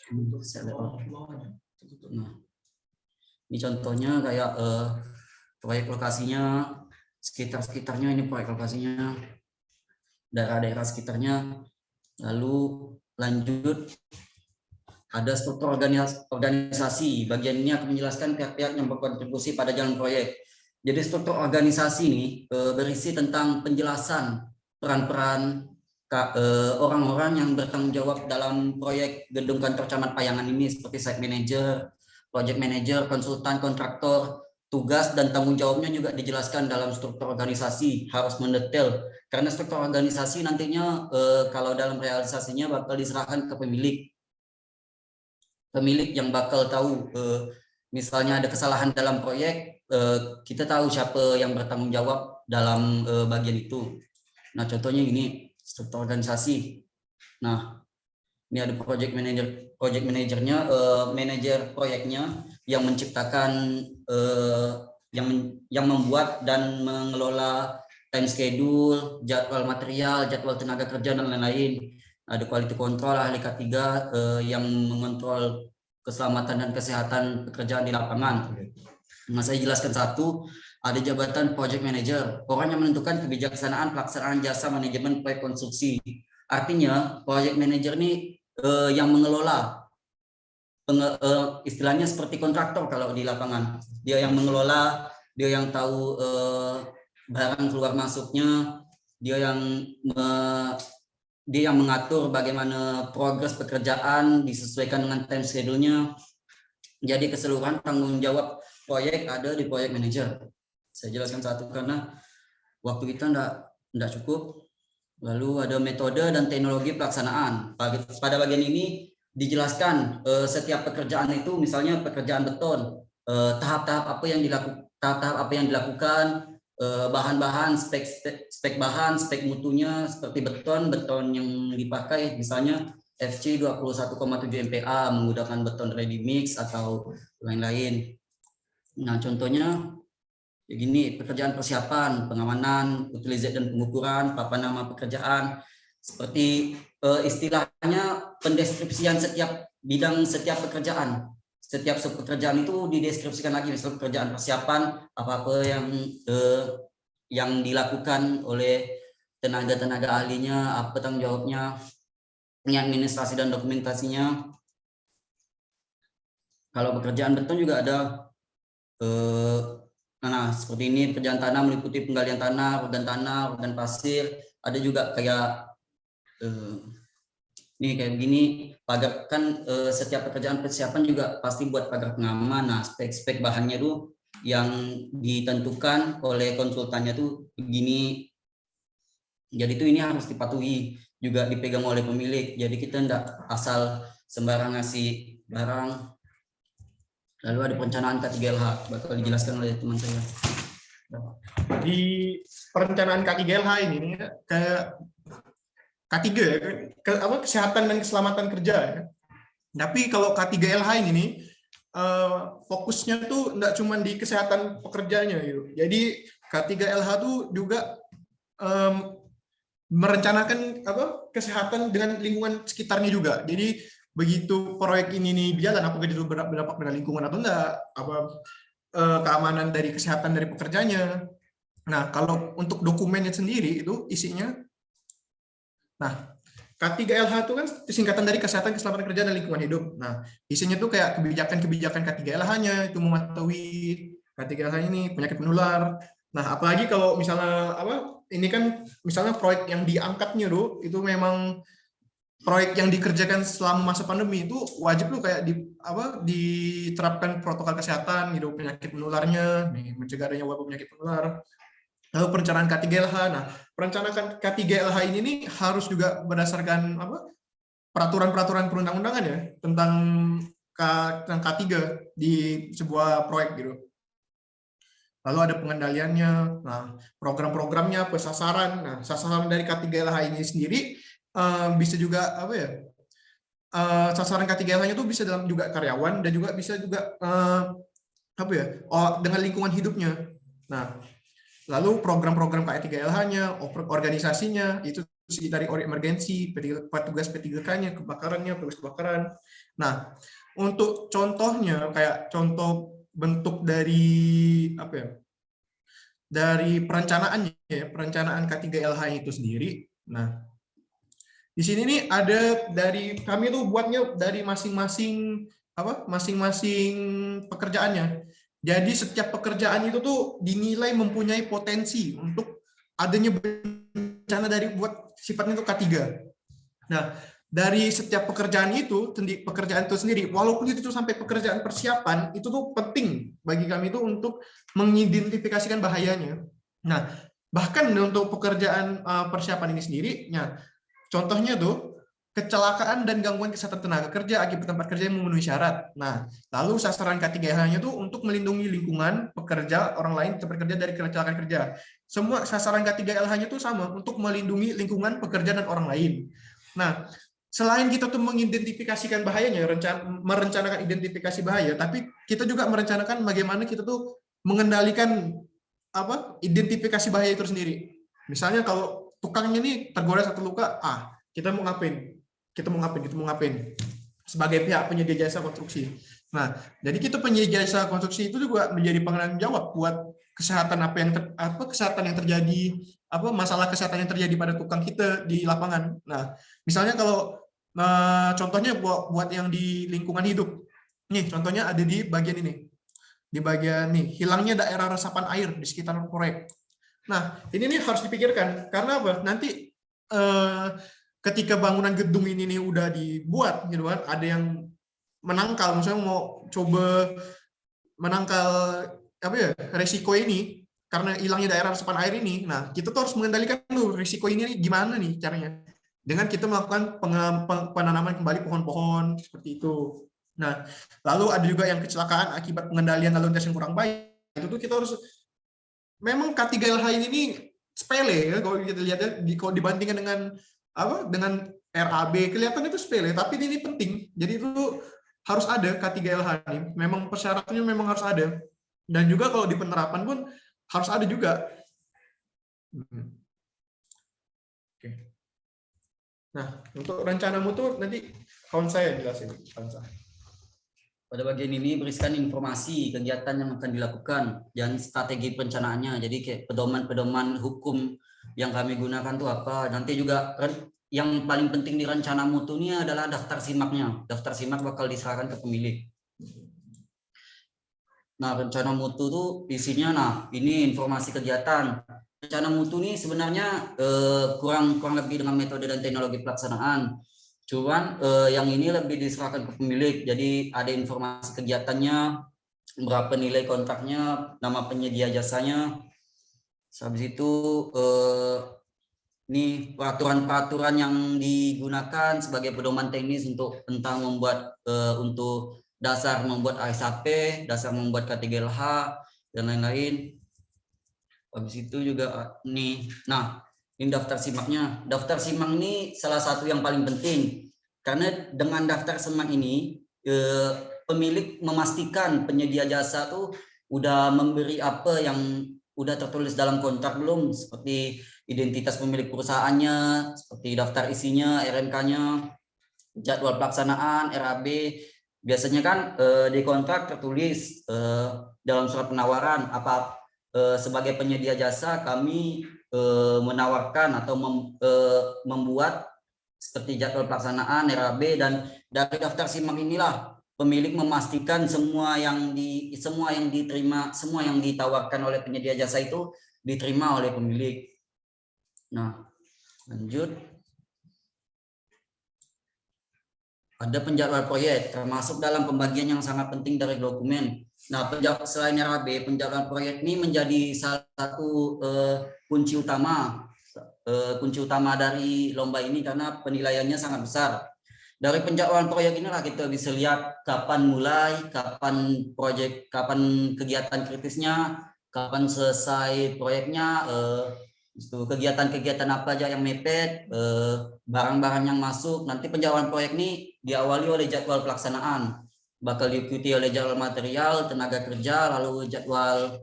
Untuk site layout. Nah, ini contohnya kayak proyek lokasinya, sekitarnya ini proyek lokasinya, daerah-daerah sekitarnya. Lalu lanjut, ada struktur organisasi. Bagian ini akan menjelaskan pihak-pihak yang berkontribusi pada jalan proyek. Jadi struktur organisasi ini berisi tentang penjelasan peran-peran orang-orang yang bertanggung jawab dalam proyek gedung kantor camat Payangan ini, seperti site manager, project manager, konsultan, kontraktor. Tugas dan tanggung jawabnya juga dijelaskan dalam struktur organisasi, harus mendetail. Karena struktur organisasi nantinya kalau dalam realisasinya bakal diserahkan ke pemilik. Pemilik yang bakal tahu, misalnya ada kesalahan dalam proyek, kita tahu siapa yang bertanggung jawab dalam bagian itu. Nah, contohnya ini struktur organisasi. Nah, ini ada project manajernya, manajer proyeknya yang menciptakan, yang membuat dan mengelola time schedule, jadwal material, jadwal tenaga kerja, dan lain-lain. Ada quality control, ahli K3 yang mengontrol keselamatan dan kesehatan pekerjaan di lapangan. Nah, saya jelaskan satu. Ada jabatan project manager, orang yang menentukan kebijaksanaan pelaksanaan jasa manajemen proyek konstruksi. Artinya project manager ini yang mengelola, istilahnya seperti kontraktor kalau di lapangan. Dia yang mengelola, dia yang tahu barang keluar masuknya, dia yang dia yang mengatur bagaimana progres pekerjaan disesuaikan dengan time schedule-nya. Jadi keseluruhan tanggung jawab proyek ada di project manager. Saya jelaskan satu karena waktu kita enggak cukup. Lalu ada metode dan teknologi pelaksanaan. Pada bagian ini dijelaskan setiap pekerjaan itu, misalnya pekerjaan beton, tahap-tahap apa yang dilakukan, bahan-bahan, spek bahan, spek mutunya seperti beton yang dipakai, misalnya FC 21,7 MPa menggunakan beton ready mix atau lain-lain. Nah, contohnya begini, pekerjaan persiapan, pengamanan, utilisasi dan pengukuran, papan nama pekerjaan, seperti istilahnya pendeskripsian setiap bidang, setiap pekerjaan. Setiap pekerjaan itu dideskripsikan lagi, misalnya pekerjaan persiapan, apa-apa yang dilakukan oleh tenaga ahlinya, apa tanggung jawabnya, administrasi dan dokumentasinya. Kalau pekerjaan beton juga ada nah, seperti ini, pekerjaan tanah meliputi penggalian tanah, organ pasir, ada juga kayak ini kayak begini, pagar kan setiap pekerjaan persiapan juga pasti buat pagar pengaman. Nah, spek bahannya tuh yang ditentukan oleh konsultannya tuh begini. Jadi itu ini harus dipatuhi, juga dipegang oleh pemilik. Jadi kita enggak asal sembarang ngasih barang. Lalu ada perencanaan K3LH, bakal dijelaskan oleh teman saya. Di perencanaan K3LH ini kayak K3 kesehatan dan keselamatan kerja ya. Tapi kalau K3LH ini nih fokusnya tuh enggak cuma di kesehatan pekerjanya gitu. Jadi K3LH tuh juga merencanakan kesehatan dengan lingkungan sekitarnya juga. Jadi begitu proyek ini nih berjalan, apakah itu berdampak dengan lingkungan atau enggak, keamanan dari kesehatan dari pekerjanya. Nah, kalau untuk dokumennya sendiri itu isinya, nah K3LH itu kan singkatan dari kesehatan, keselamatan kerja dan lingkungan hidup. Nah, isinya tuh kayak kebijakan K3LH-nya itu mematuhi K3LH ini penyakit menular. Nah, apalagi kalau misalnya ini kan misalnya proyek yang diangkatnya tuh itu memang proyek yang dikerjakan selama masa pandemi, itu wajib lu kayak diterapkan protokol kesehatan gitu, penyakit menularnya, mencegah adanya wabah penyakit menular. Lalu perencanaan K3LH. Nah, perencanaan K3LH ini nih harus juga berdasarkan peraturan-peraturan perundang-undangan ya tentang K3 di sebuah proyek gitu. Lalu ada pengendaliannya, nah program-programnya, sasaran. Nah, sasaran dari K3LH ini sendiri bisa juga sasaran K3LH-nya tuh bisa dalam juga karyawan dan juga bisa juga dengan lingkungan hidupnya. Nah, lalu program-program K3LH-nya, organisasinya itu dari emergensi, petugas P3K-nya, kebakarannya, petugas kebakaran. Nah, untuk contohnya kayak contoh bentuk dari dari perencanaannya, perencanaan K3LH itu sendiri. Nah, di sini nih ada dari kami tuh buatnya dari masing-masing pekerjaannya. Jadi setiap pekerjaan itu tuh dinilai mempunyai potensi untuk adanya bencana dari buat sifatnya itu K3. Nah, dari setiap pekerjaan itu sendiri, walaupun itu sampai pekerjaan persiapan, itu tuh penting bagi kami itu untuk mengidentifikasikan bahayanya. Nah, bahkan untuk pekerjaan persiapan ini sendiri, contohnya tuh kecelakaan dan gangguan kesehatan tenaga kerja akibat tempat kerja yang memenuhi syarat. Nah, lalu sasaran K3LH-nya tuh untuk melindungi lingkungan pekerja orang lain tempat kerja dari kecelakaan kerja. Semua sasaran K3LH-nya tuh sama untuk melindungi lingkungan pekerja dan orang lain. Nah, selain kita tuh mengidentifikasikan bahayanya, merencanakan identifikasi bahaya, tapi kita juga merencanakan bagaimana kita tuh mengendalikan identifikasi bahaya itu sendiri. Misalnya kalau tukangnya nih tergores atau luka, kita mau ngapain? Sebagai pihak penyedia jasa konstruksi. Nah, jadi kita penyedia jasa konstruksi itu juga menjadi penanggung jawab buat kesehatan kesehatan yang terjadi, masalah kesehatan yang terjadi pada tukang kita di lapangan. Nah, misalnya kalau contohnya buat yang di lingkungan hidup. Nih, contohnya ada di bagian ini. Di bagian nih, hilangnya daerah resapan air di sekitar proyek. Nah, ini nih harus dipikirkan karena apa? Nanti ketika bangunan gedung ini nih udah dibuat gitu kan, ada yang menangkal, misalnya mau coba menangkal apa ya resiko ini karena hilangnya daerah resapan air ini. Nah, kita tuh harus mengendalikan dulu risiko ini gimana nih caranya. Dengan kita melakukan penanaman kembali pohon-pohon seperti itu. Nah, lalu ada juga yang kecelakaan akibat pengendalian lalu lintas yang kurang baik. Itu tuh kita harus memang K3LH ini sepele ya kalau kita lihat ya, kalau dibandingkan dengan apa dengan RAB kelihatan itu sepele, tapi ini penting. Jadi itu harus ada K3LH ini. Memang persyaratannya memang harus ada. Dan juga kalau di penerapan pun harus ada juga. Oke. Nah, untuk rencana mutu nanti kawan saya jelasin. Pada bagian ini berisikan informasi kegiatan yang akan dilakukan dan strategi perencanaannya. Jadi kayak pedoman-pedoman hukum yang kami gunakan tuh apa. Nanti juga yang paling penting di rencana mutu ini adalah daftar simaknya. Daftar simak bakal diserahkan ke pemilik. Nah, rencana mutu tuh isinya, nah ini informasi kegiatan. Rencana mutu ini sebenarnya kurang lebih dengan metode dan teknologi pelaksanaan. Cuman yang ini lebih diserahkan ke pemilik. Jadi ada informasi kegiatannya, berapa nilai kontraknya, nama penyedia jasanya. Habis itu ini peraturan-peraturan yang digunakan sebagai pedoman teknis untuk tentang membuat untuk dasar membuat ASAP, dasar membuat K3LH dan lain-lain. Habis itu juga nih, nah ini daftar simaknya. Daftar simak ini salah satu yang paling penting karena dengan daftar simak ini pemilik memastikan penyedia jasa tuh udah memberi apa yang udah tertulis dalam kontrak belum, seperti identitas pemilik perusahaannya, seperti daftar isinya, RMK-nya, jadwal pelaksanaan, RAB. Biasanya kan di kontrak tertulis dalam surat penawaran apa sebagai penyedia jasa kami menawarkan atau membuat seperti jadwal pelaksanaan, RAB, dan dari daftar simak inilah pemilik memastikan semua yang diterima, semua yang ditawarkan oleh penyedia jasa itu diterima oleh pemilik. Nah, lanjut. Ada penjadwal proyek, termasuk dalam pembagian yang sangat penting dari dokumen. Nah, selain RAB, penjadwalan proyek ini menjadi salah satu kunci utama dari lomba ini karena penilaiannya sangat besar. Dari penjadwalan proyek inilah kita bisa lihat kapan mulai, kapan kegiatan kritisnya, kapan selesai proyeknya, kegiatan-kegiatan apa aja yang mepet, barang-barang yang masuk. Nanti penjadwalan proyek ini diawali oleh jadwal pelaksanaan, bakal diikuti oleh jadwal material, tenaga kerja, lalu jadwal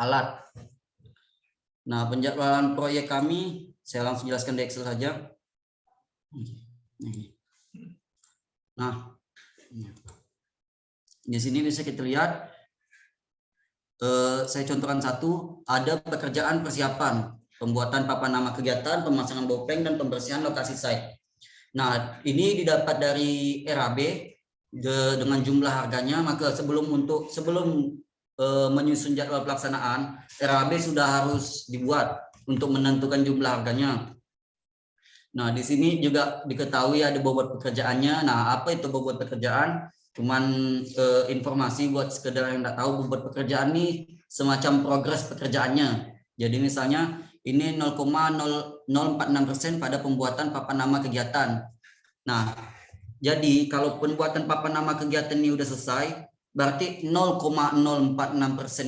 alat. Nah, penjadwalan proyek kami saya langsung jelaskan di Excel saja. Nah, di sini bisa kita lihat. Saya contohkan satu, ada pekerjaan persiapan, pembuatan papan nama kegiatan, pemasangan bopeng, dan pembersihan lokasi site. Nah, ini didapat dari RAB dengan jumlah harganya, maka sebelum menyusun jadwal pelaksanaan, RAB sudah harus dibuat untuk menentukan jumlah harganya. Nah, di sini juga diketahui ada bobot pekerjaannya. Nah, apa itu bobot pekerjaan? Cuman informasi buat sekedar yang nggak tahu, bobot pekerjaan ini semacam progres pekerjaannya. Jadi misalnya ini 0,046% pada pembuatan papan nama kegiatan. Nah, jadi kalau pembuatan papan nama kegiatan ini udah selesai, berarti 0,046%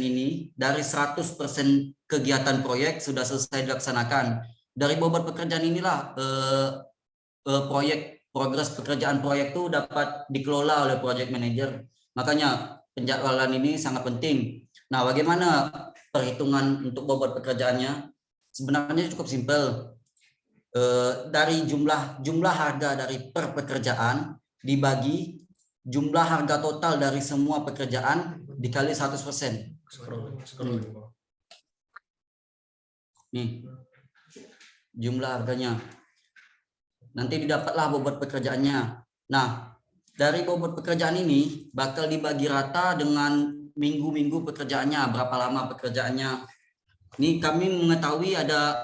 ini dari 100% kegiatan proyek sudah selesai dilaksanakan. Dari bobot pekerjaan inilah progres pekerjaan proyek itu dapat dikelola oleh project manager. Makanya penjadwalan ini sangat penting. Nah, bagaimana perhitungan untuk bobot pekerjaannya? Sebenarnya cukup simpel. Dari jumlah harga dari per pekerjaan dibagi jumlah harga total dari semua pekerjaan dikali 100%. Nih, jumlah harganya. Nanti didapatlah bobot pekerjaannya. Nah, dari bobot pekerjaan ini bakal dibagi rata dengan minggu-minggu pekerjaannya, berapa lama pekerjaannya. Ini kami mengetahui ada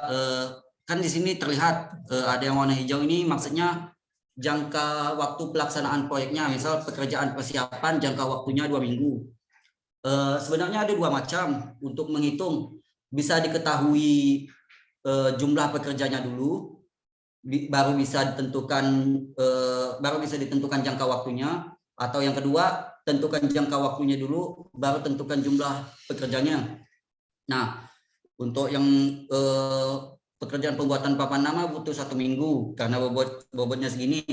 kan di sini terlihat ada yang warna hijau ini maksudnya jangka waktu pelaksanaan proyeknya, misal pekerjaan persiapan jangka waktunya 2 minggu. Sebenarnya ada 2 macam untuk menghitung, bisa diketahui jumlah pekerjanya dulu, baru bisa ditentukan jangka waktunya, atau yang kedua tentukan jangka waktunya dulu, baru tentukan jumlah pekerjanya. Nah, untuk yang pekerjaan pembuatan papan nama butuh 1 minggu karena bobotnya segini.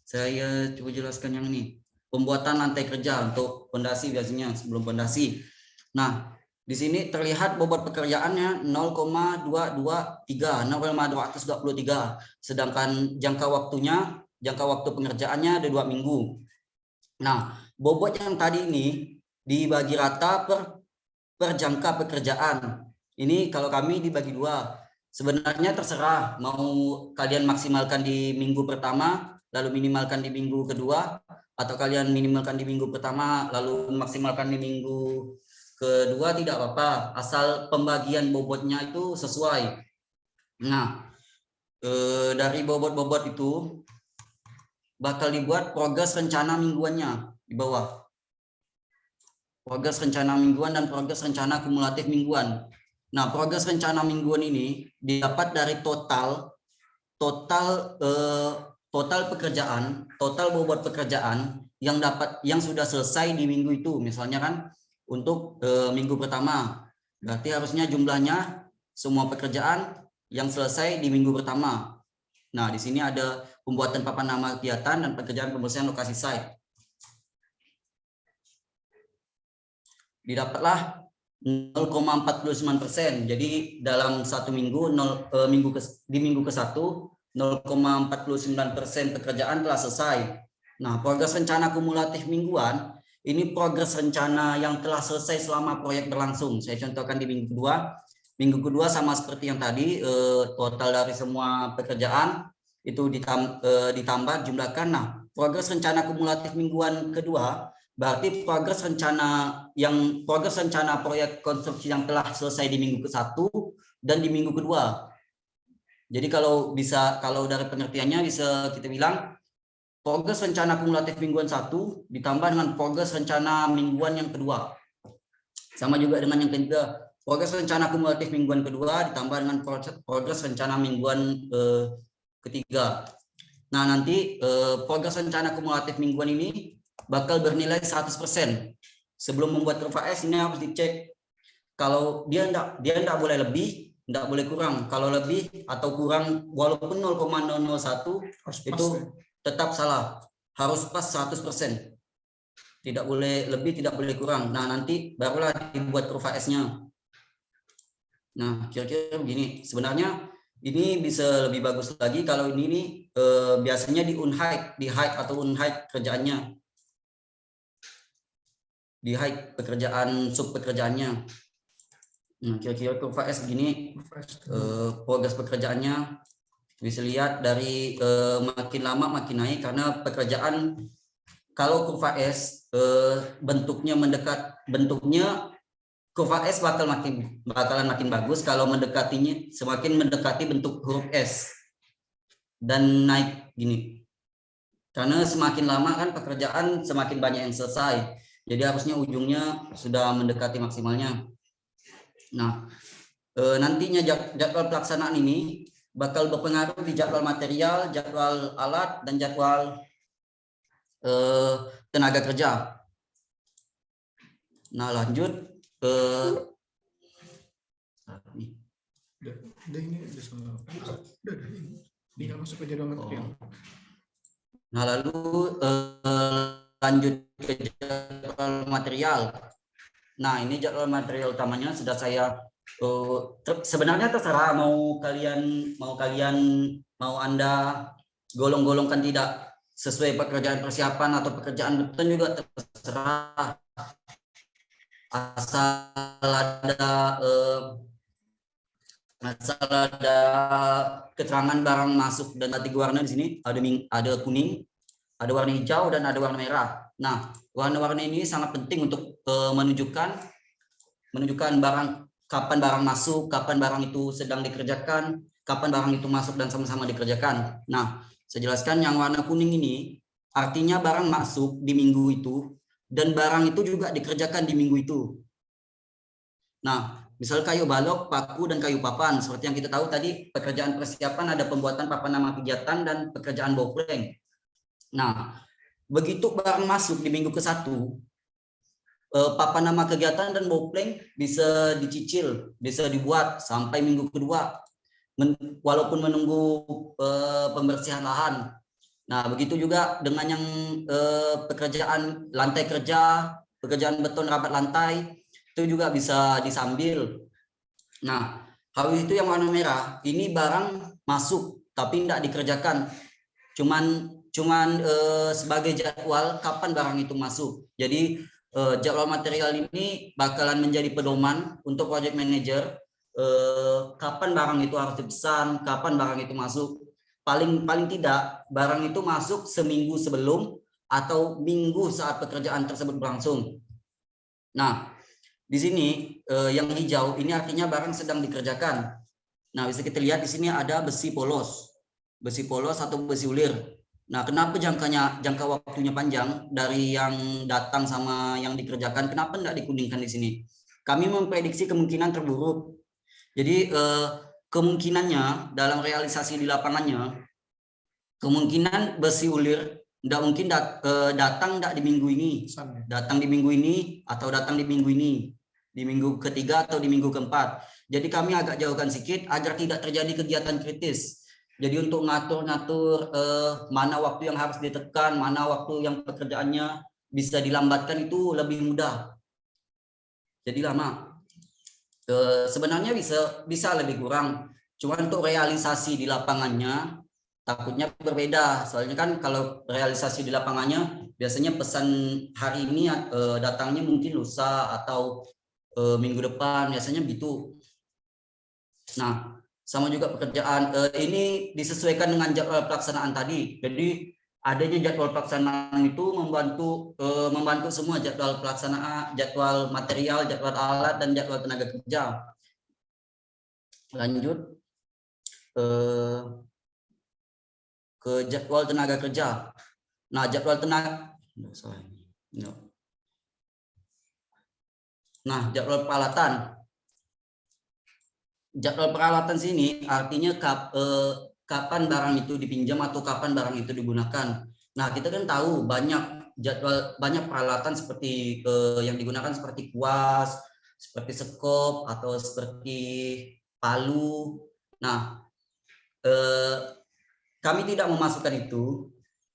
Saya coba jelaskan yang ini. Pembuatan lantai kerja untuk fondasi biasanya sebelum fondasi. Nah, di sini terlihat bobot pekerjaannya 0,223, sedangkan jangka waktu pengerjaannya ada 2 minggu. Nah, bobot yang tadi ini dibagi rata per jangka pekerjaan. Ini kalau kami dibagi 2. Sebenarnya terserah mau kalian maksimalkan di minggu pertama, lalu minimalkan di minggu kedua, atau kalian minimalkan di minggu pertama, lalu maksimalkan di minggu kedua, tidak apa-apa, asal pembagian bobotnya itu sesuai. Nah, dari bobot-bobot itu bakal dibuat progres rencana mingguannya di bawah. Progres rencana mingguan dan progres rencana kumulatif mingguan. Nah, progres rencana mingguan ini didapat dari total pekerjaan, total bobot pekerjaan yang sudah selesai di minggu itu. Misalnya kan untuk minggu pertama, berarti harusnya jumlahnya semua pekerjaan yang selesai di minggu pertama. Nah, di sini ada pembuatan papan nama kegiatan dan pekerjaan pembersihan lokasi site. Didapatlah 0,49%. Jadi dalam 1 minggu, di minggu ke-1 0,49% pekerjaan telah selesai. Nah, progres rencana kumulatif mingguan ini progres rencana yang telah selesai selama proyek berlangsung. Saya contohkan di minggu kedua. Minggu kedua sama seperti yang tadi, total dari semua pekerjaan itu ditambah jumlahkan. Nah, progres rencana kumulatif mingguan kedua berarti progres rencana proyek konstruksi yang telah selesai di minggu ke-1 dan di minggu kedua. Jadi kalau dari pengertiannya bisa kita bilang progres rencana kumulatif mingguan 1 ditambah dengan progres rencana mingguan yang kedua. Sama juga dengan yang ketiga, progres rencana kumulatif mingguan kedua ditambah dengan progres rencana mingguan ketiga. Nah, nanti progres rencana kumulatif mingguan ini bakal bernilai 100%. Sebelum membuat kurva S ini harus dicek. Kalau dia enggak boleh lebih, enggak boleh kurang. Kalau lebih atau kurang walaupun 0,001 itu tetap salah. Harus pas 100%. Tidak boleh lebih, tidak boleh kurang. Nah, nanti barulah dibuat kurva S-nya. Nah, kira-kira begini. Sebenarnya ini bisa lebih bagus lagi kalau ini biasanya di unhide, di hide atau unhide kerjaannya. Di hide pekerjaan sub pekerjaannya. Nah, kira-kira kurva S begini, progres pekerjaannya bisa lihat dari makin lama makin naik karena pekerjaan kalau kurva S bentuknya kurva S bakalan makin bagus kalau semakin mendekati bentuk huruf S dan naik gini. Karena semakin lama kan pekerjaan semakin banyak yang selesai. Jadi harusnya ujungnya sudah mendekati maksimalnya. Nah, nantinya jadwal pelaksanaan ini bakal berpengaruh di jadwal material, jadwal alat, dan jadwal tenaga kerja. Nah, lanjut ke masuk ke jadwal material. Nah, lalu lanjut ke jadwal material. Nah, ini jadwal material utamanya sudah saya sebenarnya terserah mau Anda golong-golongkan tidak sesuai pekerjaan persiapan atau pekerjaan beton juga terserah. Asal ada keterangan barang masuk dan tiga warna di sini, ada kuning, ada warna hijau, dan ada warna merah. Nah, warna-warna ini sangat penting untuk menunjukkan kapan barang masuk, kapan barang itu sedang dikerjakan, kapan barang itu masuk dan sama-sama dikerjakan. Nah, saya jelaskan yang warna kuning ini artinya barang masuk di minggu itu dan barang itu juga dikerjakan di minggu itu. Nah, misal kayu balok, paku, dan kayu papan. Seperti yang kita tahu tadi, pekerjaan persiapan ada pembuatan papan nama kegiatan dan pekerjaan bopeng. Nah, begitu barang masuk di minggu ke-1, papan nama kegiatan dan bopeng bisa dicicil, bisa dibuat sampai minggu kedua, walaupun menunggu pembersihan lahan. Nah, begitu juga dengan yang pekerjaan lantai kerja, pekerjaan beton rapat lantai, itu juga bisa disambil. Nah, habis itu yang warna merah, ini barang masuk tapi tidak dikerjakan. Cuman sebagai jadwal kapan barang itu masuk. Jadi jadwal material ini bakalan menjadi pedoman untuk project manager kapan barang itu harus dipesan, kapan barang itu masuk. Paling tidak barang itu masuk seminggu sebelum atau minggu saat pekerjaan tersebut berlangsung. Nah, di sini yang hijau ini artinya barang sedang dikerjakan. Nah, bisa kita lihat di sini ada besi polos atau besi ulir. Nah, kenapa jangka waktunya panjang dari yang datang sama yang dikerjakan? Kenapa tidak dikuningkan di sini? Kami memprediksi kemungkinan terburuk. Jadi kemungkinannya dalam realisasi di lapangannya, kemungkinan besi ulir tidak mungkin datang tidak di minggu ini, datang di minggu ini atau datang di minggu ini, di minggu ketiga atau di minggu keempat. Jadi kami agak jauhkan sedikit agar tidak terjadi kegiatan kritis. Jadi untuk ngatur-ngatur mana waktu yang harus ditekan, mana waktu yang pekerjaannya bisa dilambatkan itu lebih mudah. Jadi lama. Sebenarnya bisa lebih kurang. Cuma untuk realisasi di lapangannya takutnya berbeda. Soalnya kan kalau realisasi di lapangannya biasanya pesan hari ini datangnya mungkin lusa atau minggu depan, biasanya begitu. Nah, sama juga pekerjaan ini disesuaikan dengan jadwal pelaksanaan tadi. Jadi adanya jadwal pelaksanaan itu membantu semua jadwal pelaksanaan, jadwal material, jadwal alat, dan jadwal tenaga kerja. Lanjut ke jadwal tenaga kerja. Nah, jadwal tenaga jadwal peralatan. Jadwal peralatan sini artinya kapan barang itu dipinjam atau kapan barang itu digunakan. Nah, kita kan tahu banyak peralatan seperti yang digunakan seperti kuas, seperti sekop atau seperti palu. Nah, kami tidak memasukkan itu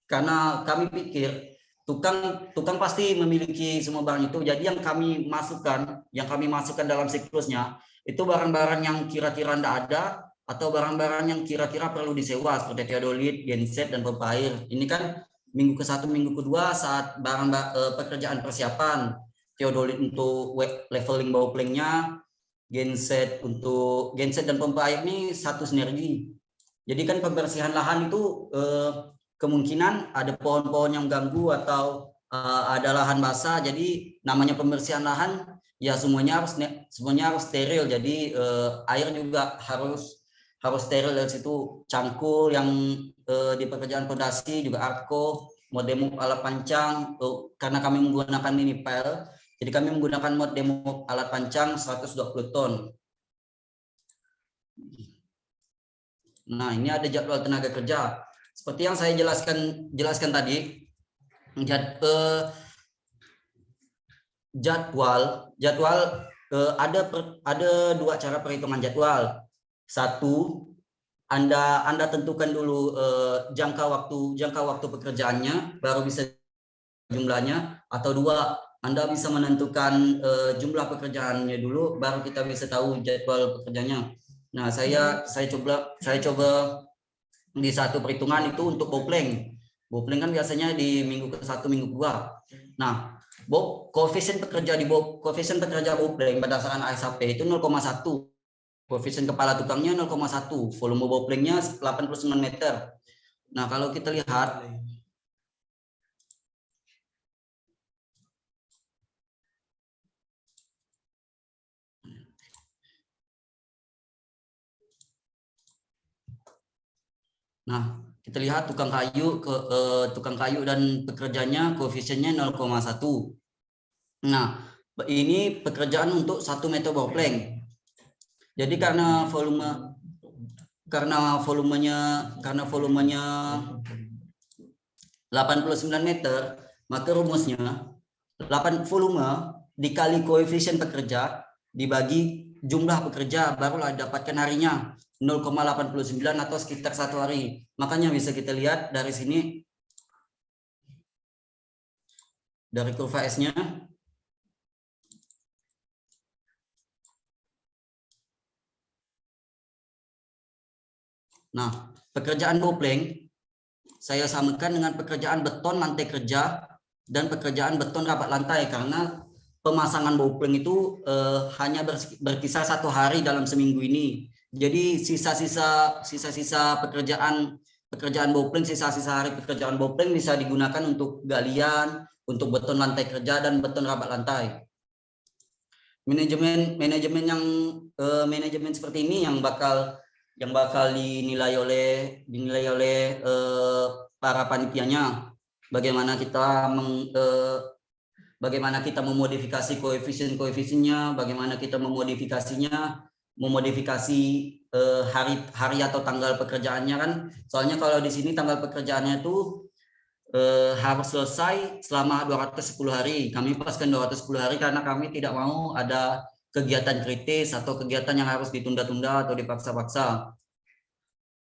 karena kami pikir tukang pasti memiliki semua barang itu. Jadi yang kami masukkan dalam siklusnya itu barang-barang yang kira-kira tidak ada atau barang-barang yang kira-kira perlu disewa seperti teodolit, genset, dan pompa air. Ini kan minggu ke-1, minggu kedua saat pekerjaan persiapan. Teodolit untuk leveling bauplengnya, genset dan pompa air ini satu sinergi. Jadi kan pembersihan lahan itu kemungkinan ada pohon-pohon yang ganggu atau ada lahan basah. Jadi namanya pembersihan lahan ya semuanya harus steril. Jadi air juga harus steril. Dari situ cangkul yang di pekerjaan fondasi juga arko, mod demo alat pancang karena kami menggunakan ini pel. Jadi kami menggunakan mod demo alat pancang 120 ton. Nah, ini ada jadwal tenaga kerja. Seperti yang saya jelaskan tadi, jadwal ada dua cara perhitungan jadwal. Satu, Anda tentukan dulu jangka waktu pekerjaannya, baru bisa jumlahnya. Atau dua, Anda bisa menentukan jumlah pekerjaannya dulu, baru kita bisa tahu jadwal pekerjaannya. Nah, saya coba di satu perhitungan itu untuk bopeng. Bopeng kan biasanya di minggu ke-1, minggu kedua. Nah, koefisien pekerja bopeng berdasarkan ASAP itu 0,1. Koefisien kepala tukangnya 0,1. Volume bopengnya 89 meter. Nah, kalau kita lihat Nah, kita lihat tukang kayu dan pekerjanya koefisiennya 0,1. Nah, ini pekerjaan untuk 1 meter bawah plank. Jadi karena volumenya 89 meter, maka rumusnya 8 volume dikali koefisien pekerja dibagi jumlah pekerja, barulah dapatkan harinya 0,89 atau sekitar 1 hari. Makanya bisa kita lihat dari sini, dari kurva S-nya. Nah, pekerjaan boplank saya samakan dengan pekerjaan beton lantai kerja dan pekerjaan beton rapat lantai, karena pemasangan boplank itu hanya berkisar 1 hari dalam seminggu ini. Jadi sisa-sisa pekerjaan boplank, sisa-sisa hari pekerjaan boplank bisa digunakan untuk galian, untuk beton lantai kerja dan beton rapat lantai. Manajemen seperti ini yang bakal dinilai oleh para panitianya. Bagaimana kita memodifikasi koefisiennya, bagaimana kita memodifikasi hari atau tanggal pekerjaannya kan. Soalnya kalau di sini tanggal pekerjaannya itu harus selesai selama 210 hari. Kami paskan 210 hari karena kami tidak mau ada kegiatan kritis atau kegiatan yang harus ditunda-tunda atau dipaksa-paksa.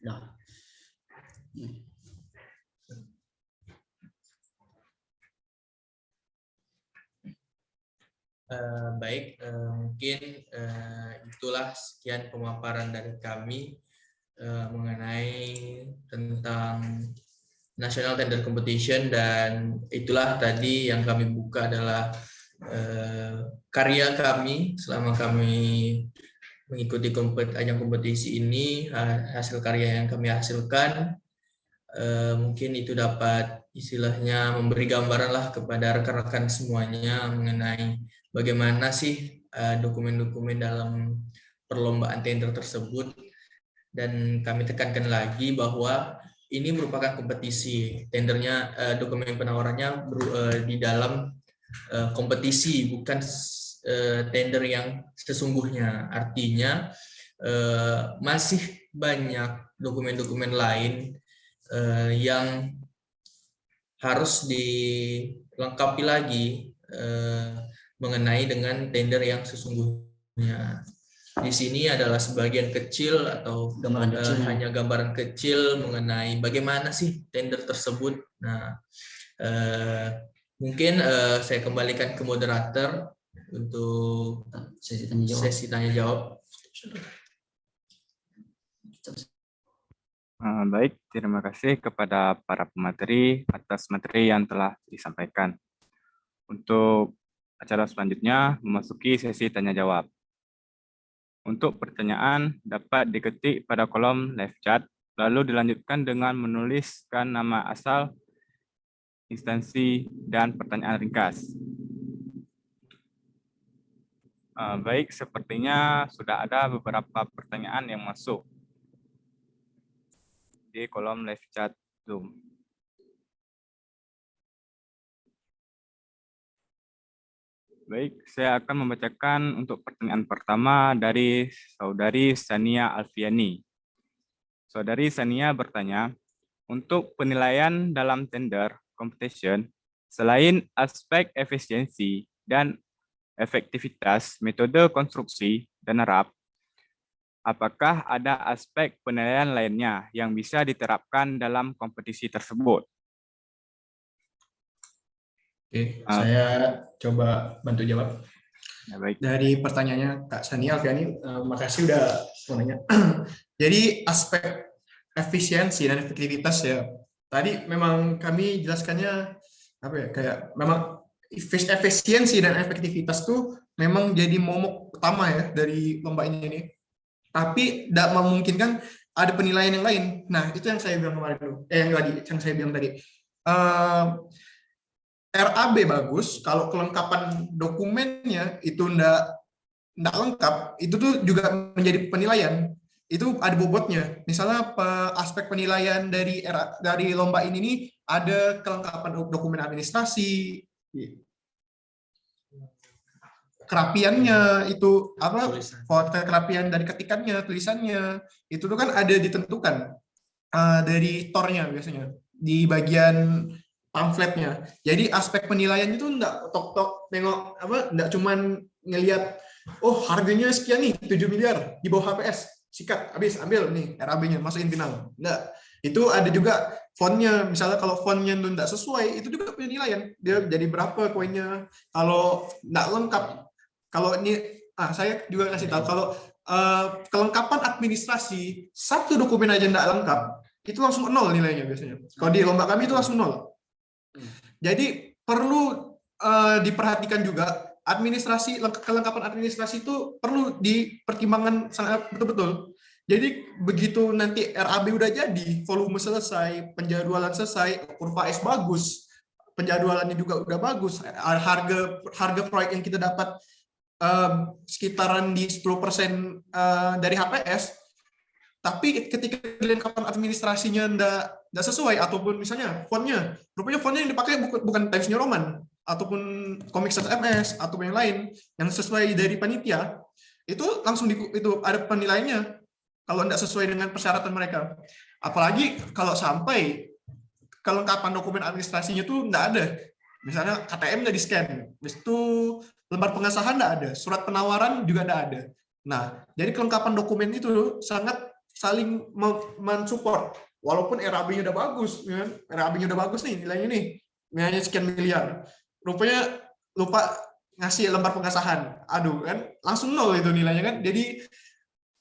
Nah. Baik, mungkin itulah sekian pemaparan dari kami mengenai tentang National Tender Competition, dan itulah tadi yang kami buka adalah karya kami selama kami mengikuti ajang kompetisi ini, hasil karya yang kami hasilkan. Mungkin itu dapat istilahnya memberi gambaran lah kepada rekan-rekan semuanya mengenai bagaimana sih dokumen-dokumen dalam perlombaan tender tersebut. Dan kami tekankan lagi bahwa ini merupakan kompetisi, tendernya, dokumen penawarannya di dalam kompetisi, bukan tender yang sesungguhnya. Artinya masih banyak dokumen-dokumen lain yang harus dilengkapi lagi mengenai dengan tender yang sesungguhnya. Di sini adalah sebagian kecil atau hanya gambaran kecil mengenai bagaimana sih tender tersebut. Nah, mungkin saya kembalikan ke moderator untuk sesi tanya jawab. Baik, terima kasih kepada para pemateri atas materi yang telah disampaikan. Untuk acara selanjutnya memasuki sesi tanya jawab. Untuk pertanyaan dapat diketik pada kolom live chat, lalu dilanjutkan dengan menuliskan nama asal, instansi, dan pertanyaan ringkas. Baik, sepertinya sudah ada beberapa pertanyaan yang masuk di kolom live chat Zoom. Baik, saya akan membacakan untuk pertanyaan pertama dari Saudari Sania Alfiani. Saudari Sania bertanya, untuk penilaian dalam tender competition, selain aspek efisiensi dan efektivitas metode konstruksi dan rap, apakah ada aspek penilaian lainnya yang bisa diterapkan dalam kompetisi tersebut? Oke, saya coba bantu jawab. Ya, baik. Dari pertanyaannya Kak Sania Alfiani, makasih udah nanya. Jadi aspek efisiensi dan efektivitas ya, tadi memang kami jelaskannya apa ya, kayak memang efisiensi dan efektivitas tuh memang jadi momok utama ya dari lomba ini. Tapi tidak memungkinkan ada penilaian yang lain. Nah, itu yang saya bilang kemarin dulu. Yang saya bilang tadi. RAB bagus, kalau kelengkapan dokumennya itu enggak lengkap, itu tuh juga menjadi penilaian. itu ada bobotnya. Misalnya aspek penilaian dari lomba ini nih ada kelengkapan dokumen administrasi, kerapiannya itu apa, kerapian dari ketikannya, tulisannya itu tuh kan ada ditentukan dari tornya biasanya di bagian pamfletnya. Jadi aspek penilaian itu enggak tok-tok nengok apa, enggak cuman ngelihat oh harganya sekian nih 7 miliar di bawah HPS, sikat habis ambil nih RAB-nya masukin final. Enggak. Itu ada juga fontnya, misalnya kalau fontnya itu enggak sesuai, itu juga penilaian. Dia jadi berapa koinnya. Kalau enggak lengkap, kalau ini saya juga kasih tahu kalau kelengkapan administrasi satu dokumen aja enggak lengkap, itu langsung 0 nilainya biasanya. Kalau di lomba kami itu langsung 0. Jadi perlu diperhatikan juga kelengkapan administrasi itu perlu dipertimbangkan sangat betul-betul. Jadi begitu nanti RAB udah jadi, volume selesai, penjadwalan selesai, kurva S bagus, penjadwalannya juga udah bagus, harga proyek yang kita dapat sekitaran di 10% dari HPS, tapi ketika kelengkapan administrasinya nggak sesuai, ataupun misalnya rupanya fontnya yang dipakai bukan Times New Roman, ataupun Comic Sans MS, ataupun yang lain, yang sesuai dari panitia, itu langsung itu ada penilaiannya kalau nggak sesuai dengan persyaratan mereka. Apalagi kalau sampai kelengkapan dokumen administrasinya tuh nggak ada. Misalnya KTM nggak di-scan, habis itu lembar pengesahan nggak ada, surat penawaran juga nggak ada. Nah, jadi kelengkapan dokumen itu sangat saling mensupport. Walaupun RAB-nya udah bagus, ya, RAB-nya udah bagus nih, nilainya nih, nilainya sekian miliar. Rupanya lupa ngasih lembar pengesahan. Aduh, kan langsung 0 itu nilainya kan. Jadi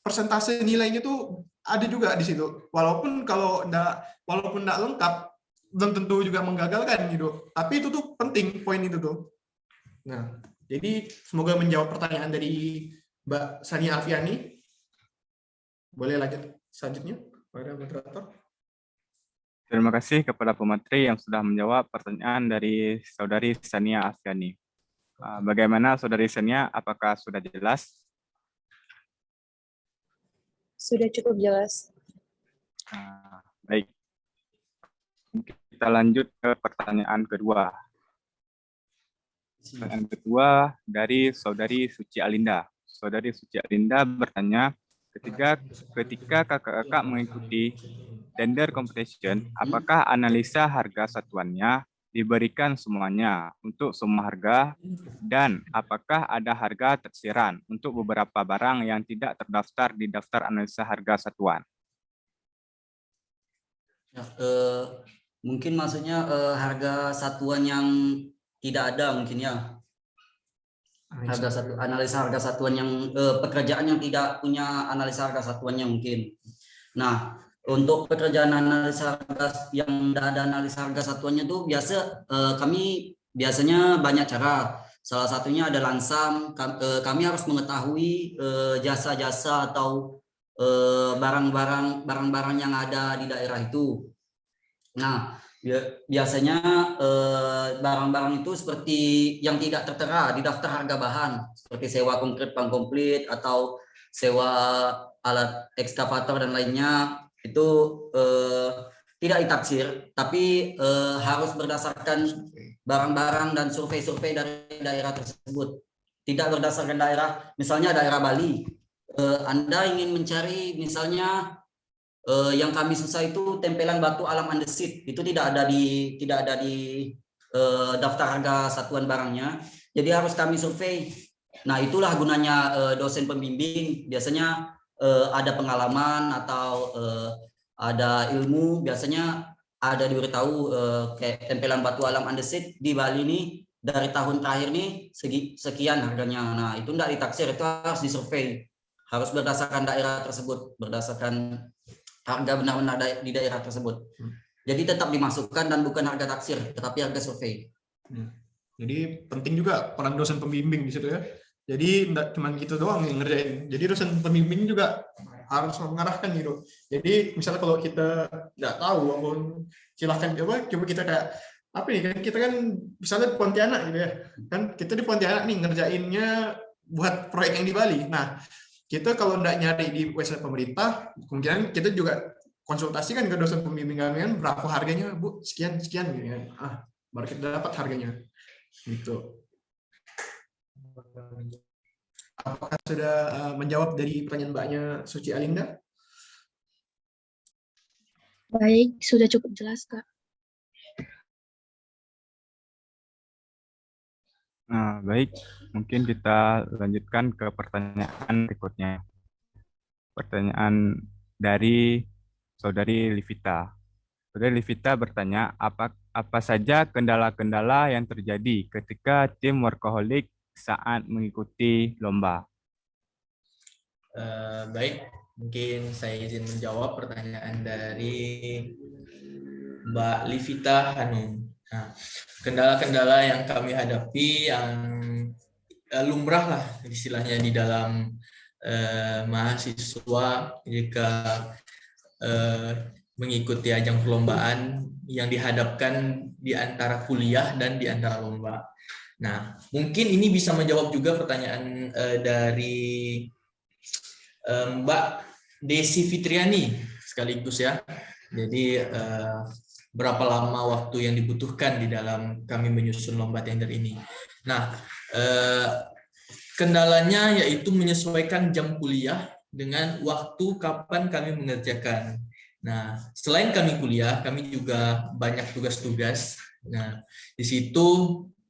persentase nilainya tuh ada juga di situ. Walaupun enggak lengkap, belum tentu juga menggagalkan gitu. Tapi itu tuh penting poin itu tuh. Nah, jadi semoga menjawab pertanyaan dari Mbak Sania Alfiani. Boleh lanjut selanjutnya, pada moderator. Terima kasih kepada pemateri yang sudah menjawab pertanyaan dari Saudari Sania Alfiani. Bagaimana Saudari Sania, apakah sudah jelas? Sudah cukup jelas. Baik. Kita lanjut ke pertanyaan kedua. Pertanyaan kedua dari Saudari Suci Alinda. Saudari Suci Alinda bertanya, ketika kakak-kakak mengikuti tender competition, apakah analisa harga satuannya diberikan semuanya untuk semua harga, dan apakah ada harga tersiran untuk beberapa barang yang tidak terdaftar di daftar analisa harga satuan? Ya, mungkin maksudnya harga satuan yang tidak ada mungkin ya. Analisa harga satuan yang pekerjaan yang tidak punya analisa harga satuannya mungkin. Nah, untuk pekerjaan analisa harga yang tidak ada analisa harga satuannya itu kami biasanya banyak cara. Salah satunya ada lansam. Kami harus mengetahui jasa-jasa atau barang-barang yang ada di daerah itu. Nah, biasanya barang-barang itu seperti yang tidak tertera di daftar harga bahan, seperti sewa konkret bank komplit atau sewa alat ekskavator dan lainnya, itu tidak ditaksir, tapi harus berdasarkan barang-barang dan survei-survei dari daerah tersebut. Tidak berdasarkan daerah, misalnya daerah Bali, Anda ingin mencari misalnya yang kami susah itu tempelan batu alam andesit, itu tidak ada di daftar harga satuan barangnya, jadi harus kami survei. Nah, itulah gunanya dosen pembimbing. Biasanya ada pengalaman atau ada ilmu, biasanya ada diberitahu kayak tempelan batu alam andesit di Bali ini dari tahun terakhir nih sekian harganya. Nah, itu tidak ditaksir, itu harus disurvei, harus berdasarkan daerah tersebut, berdasarkan harga benar-benar di daerah tersebut. Jadi tetap dimasukkan dan bukan harga taksir, tetapi harga survei. Jadi penting juga peran dosen pembimbing di situ ya. Jadi tidak cuma gitu doang yang ngerjain. Jadi dosen pembimbing juga harus mengarahkan gitu. Jadi misalnya kalau kita nggak tahu, silahkan coba kita kayak apa nih? Kita kan misalnya di Pontianak gitu ya. Kan kita di Pontianak nih ngerjainnya buat proyek yang di Bali. Nah, kita kalau nggak nyari di website pemerintah, kemungkinan kita juga konsultasikan ke dosen pembimbing kami kan, berapa harganya Bu, sekian sekian gitu kan. Baru kita dapat harganya gitu. Apakah sudah menjawab dari pertanyaan Mbaknya Suci Alinda? Baik, sudah cukup jelas, Kak. Nah, baik, mungkin kita lanjutkan ke pertanyaan berikutnya. Pertanyaan dari Saudari Livita. Saudari Livita bertanya, apa saja kendala-kendala yang terjadi ketika tim workaholic saat mengikuti lomba? Baik, mungkin saya izin menjawab pertanyaan dari Mbak Livita Hanum. Nah, kendala-kendala yang kami hadapi yang lumrah lah istilahnya di dalam mahasiswa jika mengikuti ajang perlombaan yang dihadapkan di antara kuliah dan di antara lomba. Nah, mungkin ini bisa menjawab juga pertanyaan dari Mbak Desi Fitriani sekaligus ya. Jadi berapa lama waktu yang dibutuhkan di dalam kami menyusun lomba tender ini. Nah, kendalanya yaitu menyesuaikan jam kuliah dengan waktu kapan kami mengerjakan. Nah, selain kami kuliah, kami juga banyak tugas-tugas. Nah,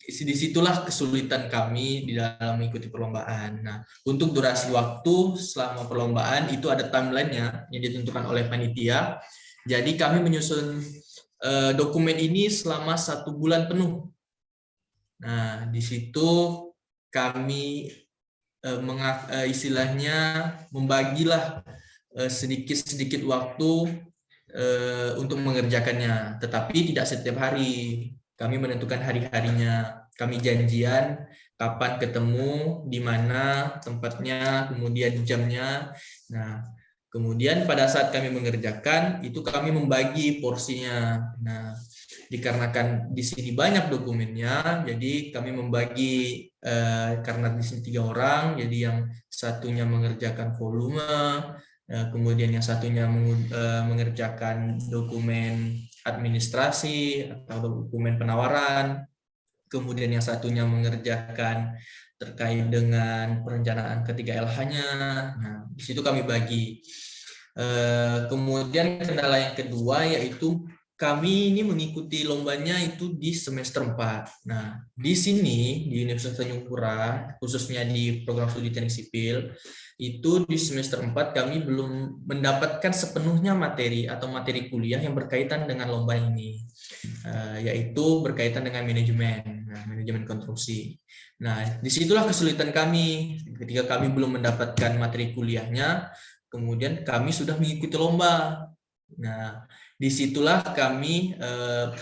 disitulah kesulitan kami di dalam mengikuti perlombaan. Nah, untuk durasi waktu selama perlombaan itu ada timeline-nya yang ditentukan oleh panitia. Jadi kami menyusun dokumen ini selama 1 bulan penuh. Nah, di situ kami istilahnya membagilah sedikit-sedikit waktu untuk mengerjakannya, tetapi tidak setiap hari. Kami menentukan hari-harinya, kami janjian kapan ketemu, di mana tempatnya, kemudian jamnya. Nah, kemudian pada saat kami mengerjakan, itu kami membagi porsinya. Nah, dikarenakan di sini banyak dokumennya, jadi kami membagi karena di sini 3 orang, jadi yang satunya mengerjakan volume, kemudian yang satunya mengerjakan dokumen administrasi atau dokumen penawaran, kemudian yang satunya mengerjakan terkait dengan perencanaan ketiga LH-nya. Nah, di situ kami bagi. Kemudian kendala yang kedua yaitu kami ini mengikuti lombanya itu di semester 4. Nah, di sini di Universitas Tanjung Pura, khususnya di program studi teknik sipil, itu di semester 4 kami belum mendapatkan sepenuhnya materi atau materi kuliah yang berkaitan dengan lomba ini, yaitu berkaitan dengan manajemen konstruksi. Nah, disitulah kesulitan kami ketika kami belum mendapatkan materi kuliahnya, kemudian kami sudah mengikuti lomba. Nah, disitulah kami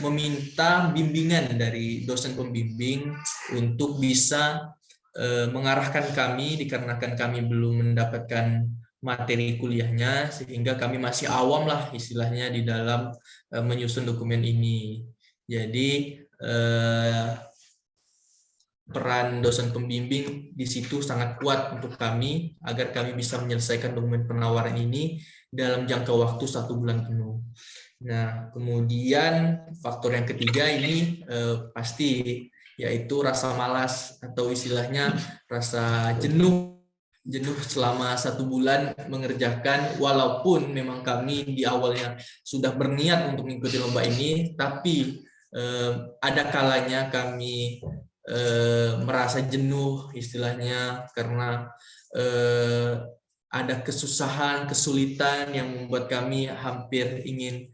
meminta bimbingan dari dosen pembimbing untuk bisa mengarahkan kami dikarenakan kami belum mendapatkan materi kuliahnya, sehingga kami masih awam lah istilahnya di dalam menyusun dokumen ini. Jadi peran dosen pembimbing di situ sangat kuat untuk kami agar kami bisa menyelesaikan dokumen penawaran ini dalam jangka waktu 1 bulan penuh. Nah, kemudian faktor yang ketiga ini pasti yaitu rasa malas atau istilahnya rasa jenuh selama 1 bulan mengerjakan, walaupun memang kami di awalnya sudah berniat untuk mengikuti lomba ini, tapi ada kalanya kami merasa jenuh istilahnya karena ada kesusahan, kesulitan yang membuat kami hampir ingin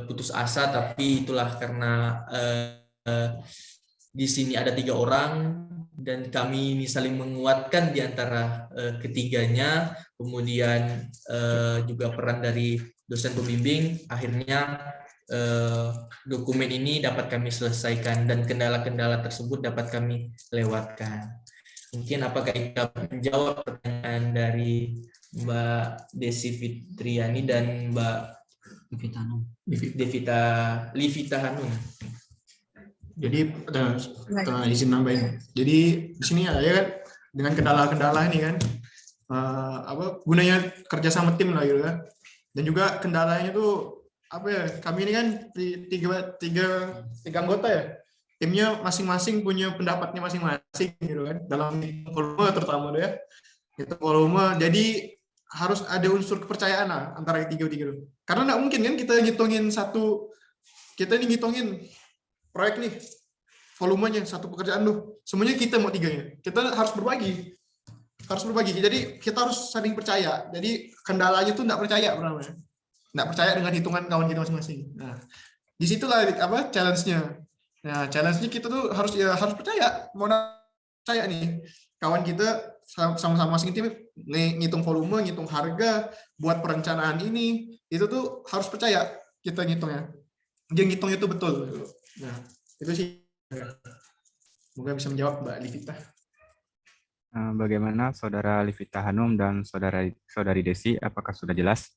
putus asa, tapi itulah karena di sini ada 3 orang dan kami ini saling menguatkan di antara ketiganya, kemudian juga peran dari dosen pembimbing, akhirnya dokumen ini dapat kami selesaikan dan kendala-kendala tersebut dapat kami lewatkan. Mungkin apakah ini dapat menjawab pertanyaan dari Mbak Desi Fitriani dan Mbak Livita Hanum. Jadi izin nambahin. Jadi di sini ya kan dengan kendala-kendala ini kan gunanya kerja sama tim lah gitu kan. Dan juga kendalanya tuh apa ya, kami ini kan tiga anggota ya, timnya masing-masing punya pendapatnya masing-masing gitu kan, dalam volume terutama tuh ya, itu volume. Jadi harus ada unsur kepercayaan lah antara tiga itu, karena nggak mungkin kan kita ngitungin proyek nih, volumenya satu pekerjaan tuh semuanya kita mau tiganya, kita harus berbagi. Jadi kita harus saling percaya. Jadi kendalanya tuh nggak percaya dengan hitungan kawan kita masing-masing. Nah, disitulah challenge-nya. Nah, challenge-nya kita tuh harus percaya, mau percaya nih kawan kita sama-sama masing tim ngitung volume, ngitung harga, buat perencanaan ini, itu tuh harus percaya kita ngitungnya. Dia ngitung itu betul. Nah, itu sih. Semoga bisa menjawab Mbak Livita. Bagaimana Saudara Livita Hanum dan Saudari Desi, apakah sudah jelas?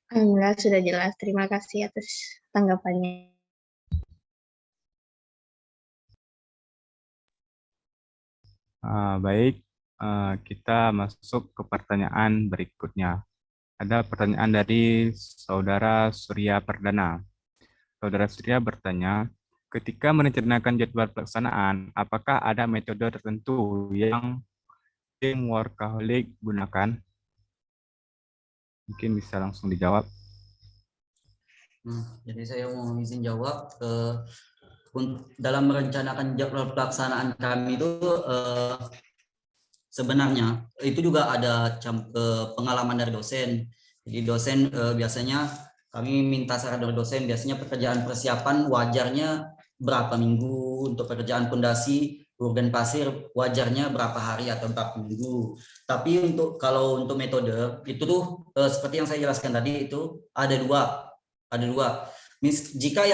Alhamdulillah sudah jelas. Terima kasih atas tanggapannya. Baik, kita masuk ke pertanyaan berikutnya. Ada pertanyaan dari Saudara Surya Perdana. Saudara Surya bertanya, ketika merencanakan jadwal pelaksanaan, apakah ada metode tertentu yang tim workaholic gunakan? Mungkin bisa langsung dijawab. Jadi saya mau izin jawab. Dalam merencanakan jadwal pelaksanaan kami itu sebenarnya itu juga ada pengalaman dari dosen. Jadi dosen biasanya kami minta saran dari dosen, biasanya pekerjaan persiapan wajarnya berapa minggu, untuk pekerjaan pondasi dan pasir wajarnya berapa hari atau berapa minggu. Tapi kalau untuk metode itu tuh seperti yang saya jelaskan tadi, itu ada dua. Jika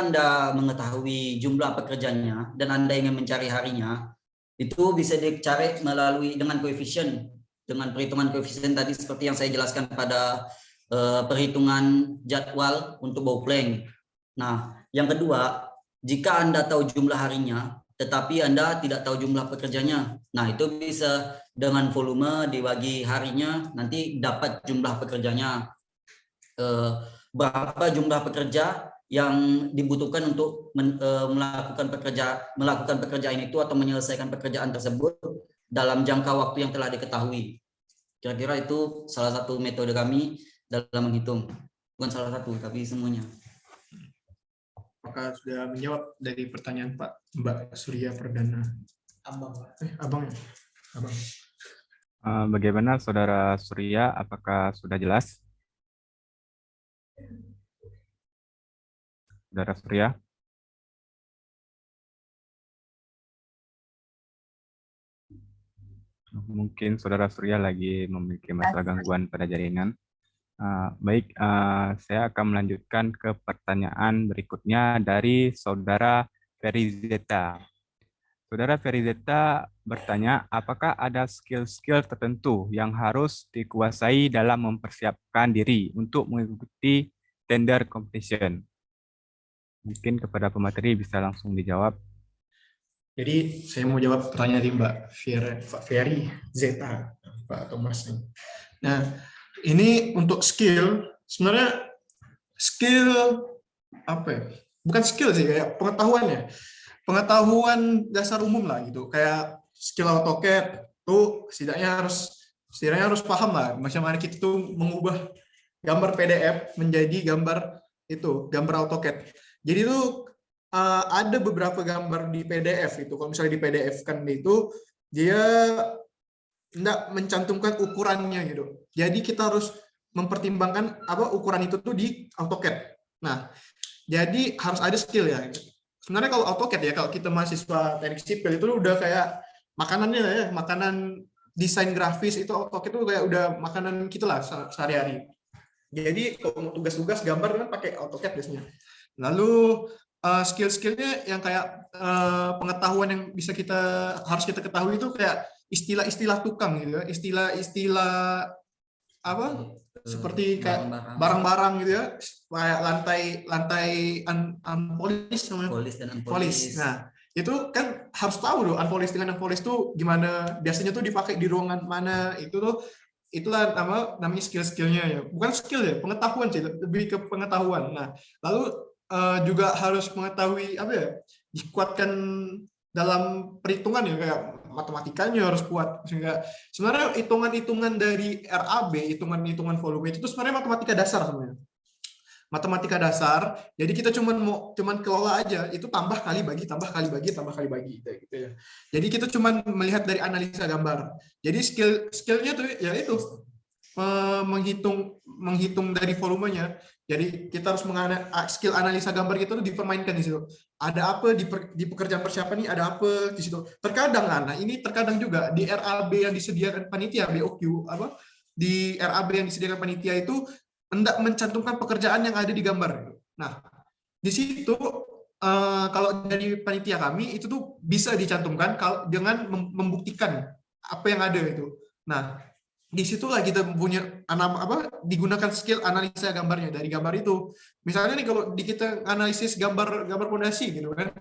Anda mengetahui jumlah pekerjanya dan Anda ingin mencari harinya, itu bisa dicari melalui dengan perhitungan koefisien tadi seperti yang saya jelaskan pada perhitungan jadwal untuk bowplank. Nah, yang kedua, jika Anda tahu jumlah harinya tetapi Anda tidak tahu jumlah pekerjanya, nah itu bisa dengan volume dibagi harinya, nanti dapat jumlah pekerjanya. Berapa jumlah pekerja yang dibutuhkan untuk melakukan pekerjaan itu atau menyelesaikan pekerjaan tersebut dalam jangka waktu yang telah diketahui. Kira-kira itu salah satu metode kami dalam menghitung. Bukan salah satu, tapi semuanya. Apakah sudah menjawab dari pertanyaan Mbak Surya Perdana? Abang. Bagaimana Saudara Surya, apakah sudah jelas? Saudara Surya? Mungkin Saudara Surya lagi memiliki masalah gangguan pada jaringan. Baik, saya akan melanjutkan ke pertanyaan berikutnya dari Saudara Ferizeta. Saudara Ferizeta bertanya, apakah ada skill-skill tertentu yang harus dikuasai dalam mempersiapkan diri untuk mengikuti tender competition? Mungkin kepada pemateri bisa langsung dijawab. Jadi saya mau jawab pertanyaan dari Mbak Ferry Zeta, Pak Thomas. Nah, ini untuk skill, sebenarnya skill apa ya? Bukan skill sih, kayak pengetahuan dasar umum lah gitu. Kayak skill AutoCAD tuh setidaknya harus paham lah bagaimana kita tuh mengubah gambar PDF menjadi gambar AutoCAD. Jadi itu ada beberapa gambar di PDF itu, kalau misalnya di PDF kan itu dia tidak mencantumkan ukurannya gitu. Jadi kita harus mempertimbangkan ukuran itu tuh di AutoCAD. Nah, jadi harus ada skill ya. Sebenarnya kalau AutoCAD ya, kalau kita mahasiswa teknik sipil itu udah kayak makanannya ya, makanan desain grafis itu AutoCAD itu kayak udah makanan kita lah sehari-hari. Jadi kalau tugas-tugas gambar kan pakai AutoCAD biasanya. Lalu skill-skillnya yang kayak pengetahuan yang harus kita ketahui itu kayak istilah-istilah tukang gitu ya, istilah-istilah seperti kayak barang-barang gitu ya, kayak lantai unpolished, Polis dan unpolis. polis. Nah, itu kan harus tahu loh unpolish dengan unpolish tuh gimana, biasanya tuh dipakai di ruangan mana, itu tuh itulah namanya skill-skillnya ya, bukan skill ya, pengetahuan sih, lebih ke pengetahuan. Nah lalu juga harus mengetahui apa ya, dikuatkan dalam perhitungan ya, kayak matematikanya harus kuat, sehingga sebenarnya hitungan-hitungan dari RAB, hitungan-hitungan volume itu tuh sebenarnya matematika dasar sebenarnya. Matematika dasar, jadi kita cuman kelola aja, itu tambah kali bagi gitu ya. Jadi kita cuman melihat dari analisa gambar. Jadi skillnya tuh ya itu menghitung dari volumenya. Jadi kita harus skill analisa gambar gitu tuh dipermainkan di situ. Ada apa di pekerjaan persiapan ini, ada apa di situ. Terkadang nah ini terkadang juga di RAB yang disediakan panitia BOQ di RAB yang disediakan panitia itu hendak mencantumkan pekerjaan yang ada di gambar. Nah, di situ kalau dari panitia kami itu tuh bisa dicantumkan dengan membuktikan apa yang ada itu. Nah, disitulah kita punya digunakan skill analisa gambarnya dari gambar itu. Misalnya nih kalau kita analisis gambar fondasi gitu kan,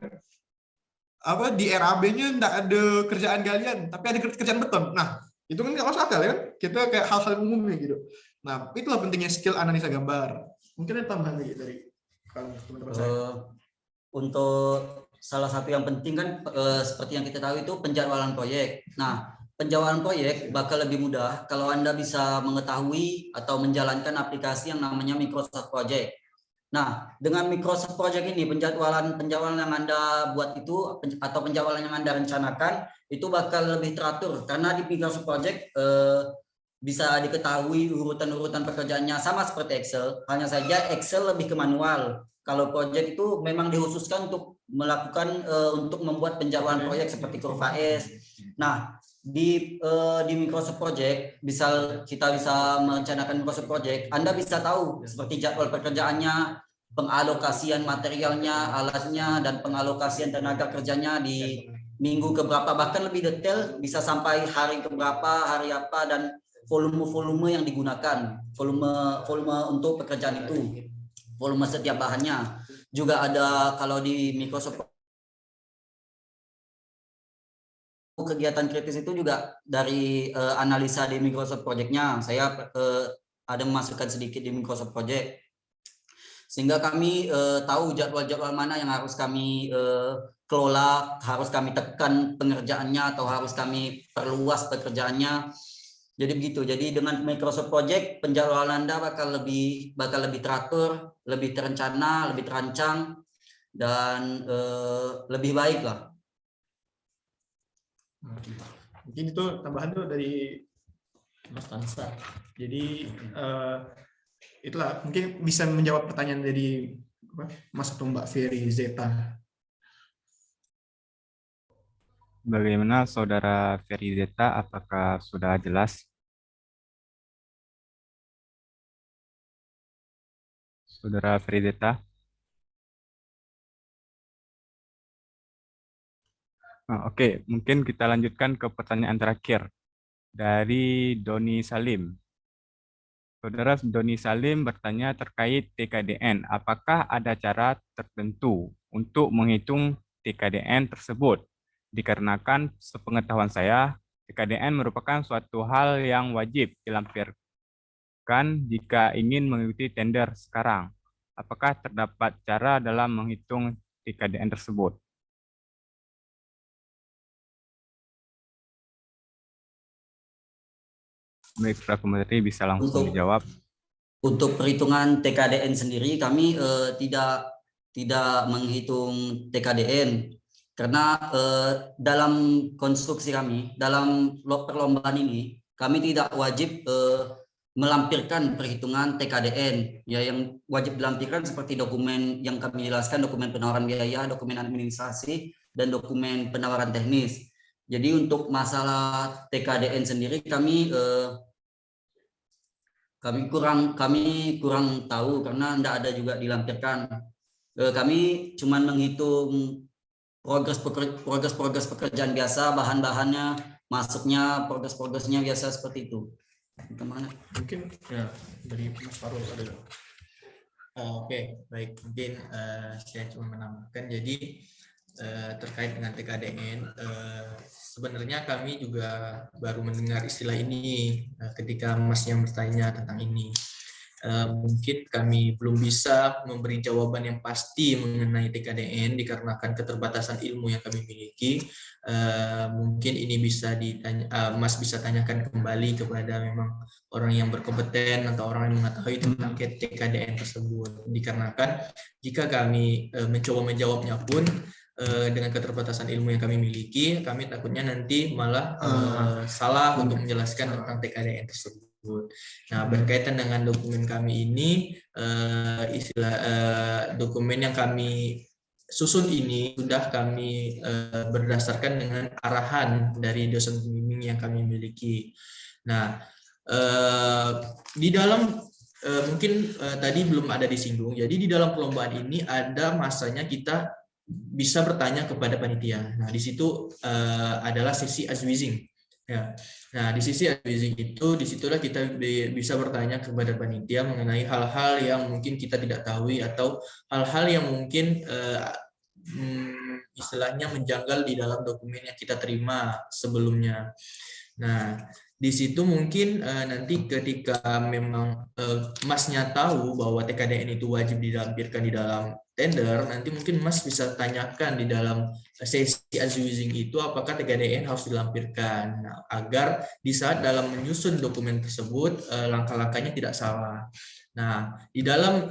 di RAB-nya nggak ada kerjaan galian, tapi ada kerjaan beton. Nah, itu kan nggak masuk akal ya, kita kayak hal-hal umumnya gitu. Nah, itulah pentingnya skill analisa gambar. Mungkin ada tambahan lagi dari teman-teman saya. Untuk salah satu yang penting kan seperti yang kita tahu itu penjadwalan proyek. Nah, penjadwalan proyek bakal lebih mudah kalau Anda bisa mengetahui atau menjalankan aplikasi yang namanya Microsoft Project. Nah, dengan Microsoft Project ini penjadwalan yang Anda buat itu atau penjadwalan yang Anda rencanakan itu bakal lebih teratur karena di Microsoft Project bisa diketahui urutan-urutan pekerjaannya sama seperti Excel, hanya saja Excel lebih ke manual. Kalau project itu memang dikhususkan untuk melakukan untuk membuat penjadwalan proyek seperti kurva S. Nah, di Microsoft Project kita bisa merencanakan Microsoft Project, Anda bisa tahu seperti jadwal pekerjaannya, pengalokasian materialnya, alatnya, dan pengalokasian tenaga kerjanya di minggu keberapa, bahkan lebih detail bisa sampai hari keberapa, hari apa, dan volume yang digunakan, volume untuk pekerjaan itu, volume setiap bahannya. Juga ada kalau di Microsoft kegiatan kritis itu juga dari analisa di Microsoft Project-nya. Saya ada memasukkan sedikit di Microsoft Project, sehingga kami tahu jadwal-jadwal mana yang harus kami kelola, harus kami tekan pengerjaannya atau harus kami perluas pekerjaannya. Jadi begitu. Jadi dengan Microsoft Project penjadwalan Anda bakal lebih teratur, lebih terencana, lebih terancang, dan lebih baik lah. Mungkin itu tambahan tuh dari Mas Tansa. Jadi itulah mungkin bisa menjawab pertanyaan dari Mas atau Mbak Ferry Zeta. Bagaimana Saudara Ferry Zeta? Apakah sudah jelas? Saudara Ferry Zeta? Oke, mungkin kita lanjutkan ke pertanyaan terakhir dari Doni Salim. Saudara Doni Salim bertanya terkait TKDN. Apakah ada cara tertentu untuk menghitung TKDN tersebut? Dikarenakan sepengetahuan saya, TKDN merupakan suatu hal yang wajib dilampirkan jika ingin mengikuti tender sekarang. Apakah terdapat cara dalam menghitung TKDN tersebut? Baik, Pak Menteri bisa langsung dijawab. Untuk perhitungan TKDN sendiri kami tidak menghitung TKDN karena dalam konstruksi kami, dalam perlombaan ini kami tidak wajib melampirkan perhitungan TKDN. Ya, yang wajib dilampirkan seperti dokumen yang kami jelaskan, dokumen penawaran biaya, dokumen administrasi, dan dokumen penawaran teknis. Jadi untuk masalah TKDN sendiri kami kurang tahu karena tidak ada juga dilampirkan. Kami cuma menghitung progres pekerjaan biasa, bahan-bahannya, masuknya, progresnya biasa seperti itu. Kemana? Mungkin ya dari Mas Farul ada. Oke, baik. Mungkin saya cuma menambahkan. Jadi terkait dengan TKDN. Sebenarnya kami juga baru mendengar istilah ini ketika Mas yang bertanya tentang ini. Mungkin kami belum bisa memberi jawaban yang pasti mengenai TKDN dikarenakan keterbatasan ilmu yang kami miliki. Mungkin ini bisa Mas bisa tanyakan kembali kepada memang orang yang berkompeten atau orang yang mengetahui tentang TKDN tersebut. Dikarenakan jika kami mencoba menjawabnya pun dengan keterbatasan ilmu yang kami miliki, kami takutnya nanti malah salah untuk menjelaskan tentang TKDN tersebut. Nah, berkaitan dengan dokumen kami ini, dokumen yang kami susun ini sudah kami berdasarkan dengan arahan dari dosen pembimbing yang kami miliki. Nah, di dalam mungkin tadi belum ada disinggung, jadi di dalam perlombaan ini ada masanya kita bisa bertanya kepada panitia. Nah, di situ adalah sesi azwizing. Ya. Nah, di sisi advising itu, disitulah kita bisa bertanya kepada panitia mengenai hal-hal yang mungkin kita tidak tahu atau hal-hal yang mungkin istilahnya menjanggal di dalam dokumen yang kita terima sebelumnya. Nah, di situ mungkin nanti ketika memang Masnya tahu bahwa TKDN itu wajib dilampirkan di dalam tender, nanti mungkin Mas bisa tanyakan di dalam sesi azwizing itu apakah TKDN harus dilampirkan, nah, agar di saat dalam menyusun dokumen tersebut langkah-langkahnya tidak salah. Nah, di dalam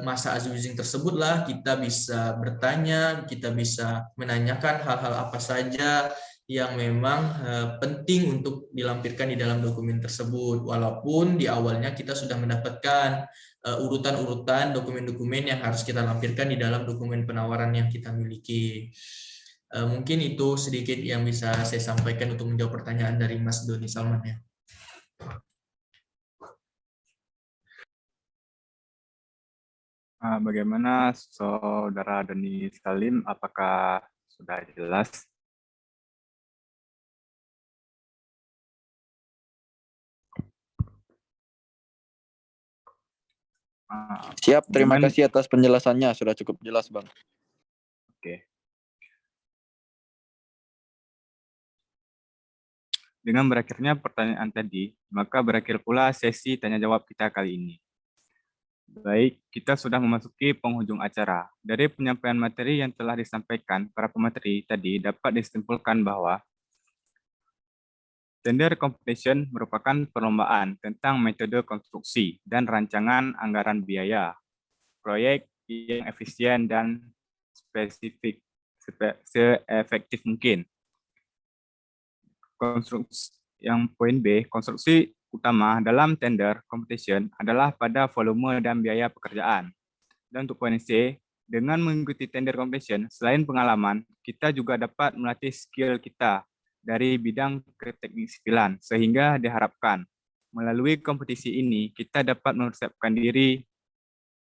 masa azwizing tersebutlah kita bisa bertanya, kita bisa menanyakan hal-hal apa saja yang memang penting untuk dilampirkan di dalam dokumen tersebut, walaupun di awalnya kita sudah mendapatkan urutan-urutan dokumen-dokumen yang harus kita lampirkan di dalam dokumen penawaran yang kita miliki. Mungkin itu sedikit yang bisa saya sampaikan untuk menjawab pertanyaan dari Mas Doni Salman ya. Bagaimana Saudara Doni Salim, apakah sudah jelas? Siap, terima Dengan- kasih atas penjelasannya. Sudah cukup jelas, Bang. Oke. Dengan berakhirnya pertanyaan tadi, maka berakhir pula sesi tanya jawab kita kali ini. Baik, kita sudah memasuki penghujung acara. Dari penyampaian materi yang telah disampaikan para pemateri tadi dapat disimpulkan bahwa tender competition merupakan perlombaan tentang metode konstruksi dan rancangan anggaran biaya proyek yang efisien dan spesifik seefektif mungkin. Yang poin B, konstruksi utama dalam tender competition adalah pada volume dan biaya pekerjaan. Dan untuk poin C, dengan mengikuti tender competition, selain pengalaman, kita juga dapat melatih skill kita dari bidang ke teknik sipilan, sehingga diharapkan melalui kompetisi ini kita dapat mempersiapkan diri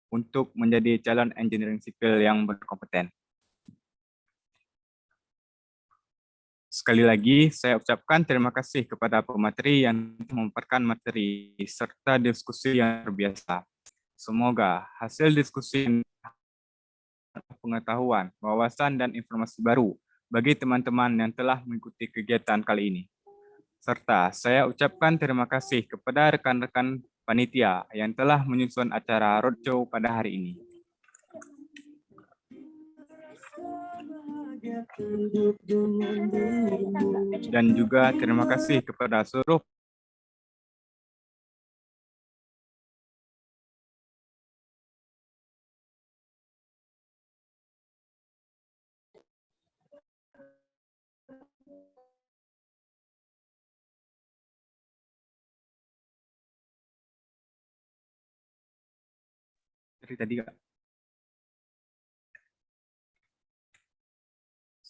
untuk menjadi calon engineering sipil yang berkompeten. Sekali lagi, saya ucapkan terima kasih kepada pemateri yang memaparkan materi serta diskusi yang luar biasa. Semoga hasil diskusi pengetahuan, wawasan, dan informasi baru bagi teman-teman yang telah mengikuti kegiatan kali ini. Serta saya ucapkan terima kasih kepada rekan-rekan panitia yang telah menyusun acara roadshow pada hari ini. Dan juga terima kasih kepada seluruh dari tadi, Kak.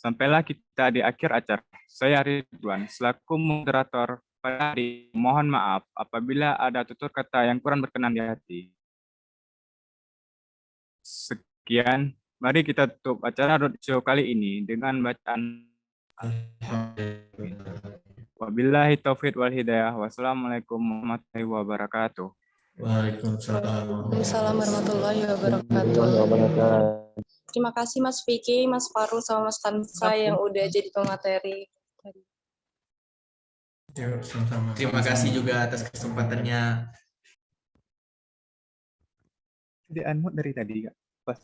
Sampailah kita di akhir acara. Saya Ridwan, selaku moderator pada hari, mohon maaf apabila ada tutur kata yang kurang berkenan di hati. Sekian, mari kita tutup acara roadshow kali ini dengan bacaan wabillahi taufiq wal hidayah. Wassalamualaikum warahmatullahi wabarakatuh. Waalaikumsalam. Waalaikumsalam warahmatullahi wabarakatuh. Terima kasih Mas Vicky, Mas Farul, sama Mas Kansa yang udah jadi pemateri. Yuk, sama-sama. Terima kasih juga atas kesempatannya. Di unmute dari tadi, Kak. Pas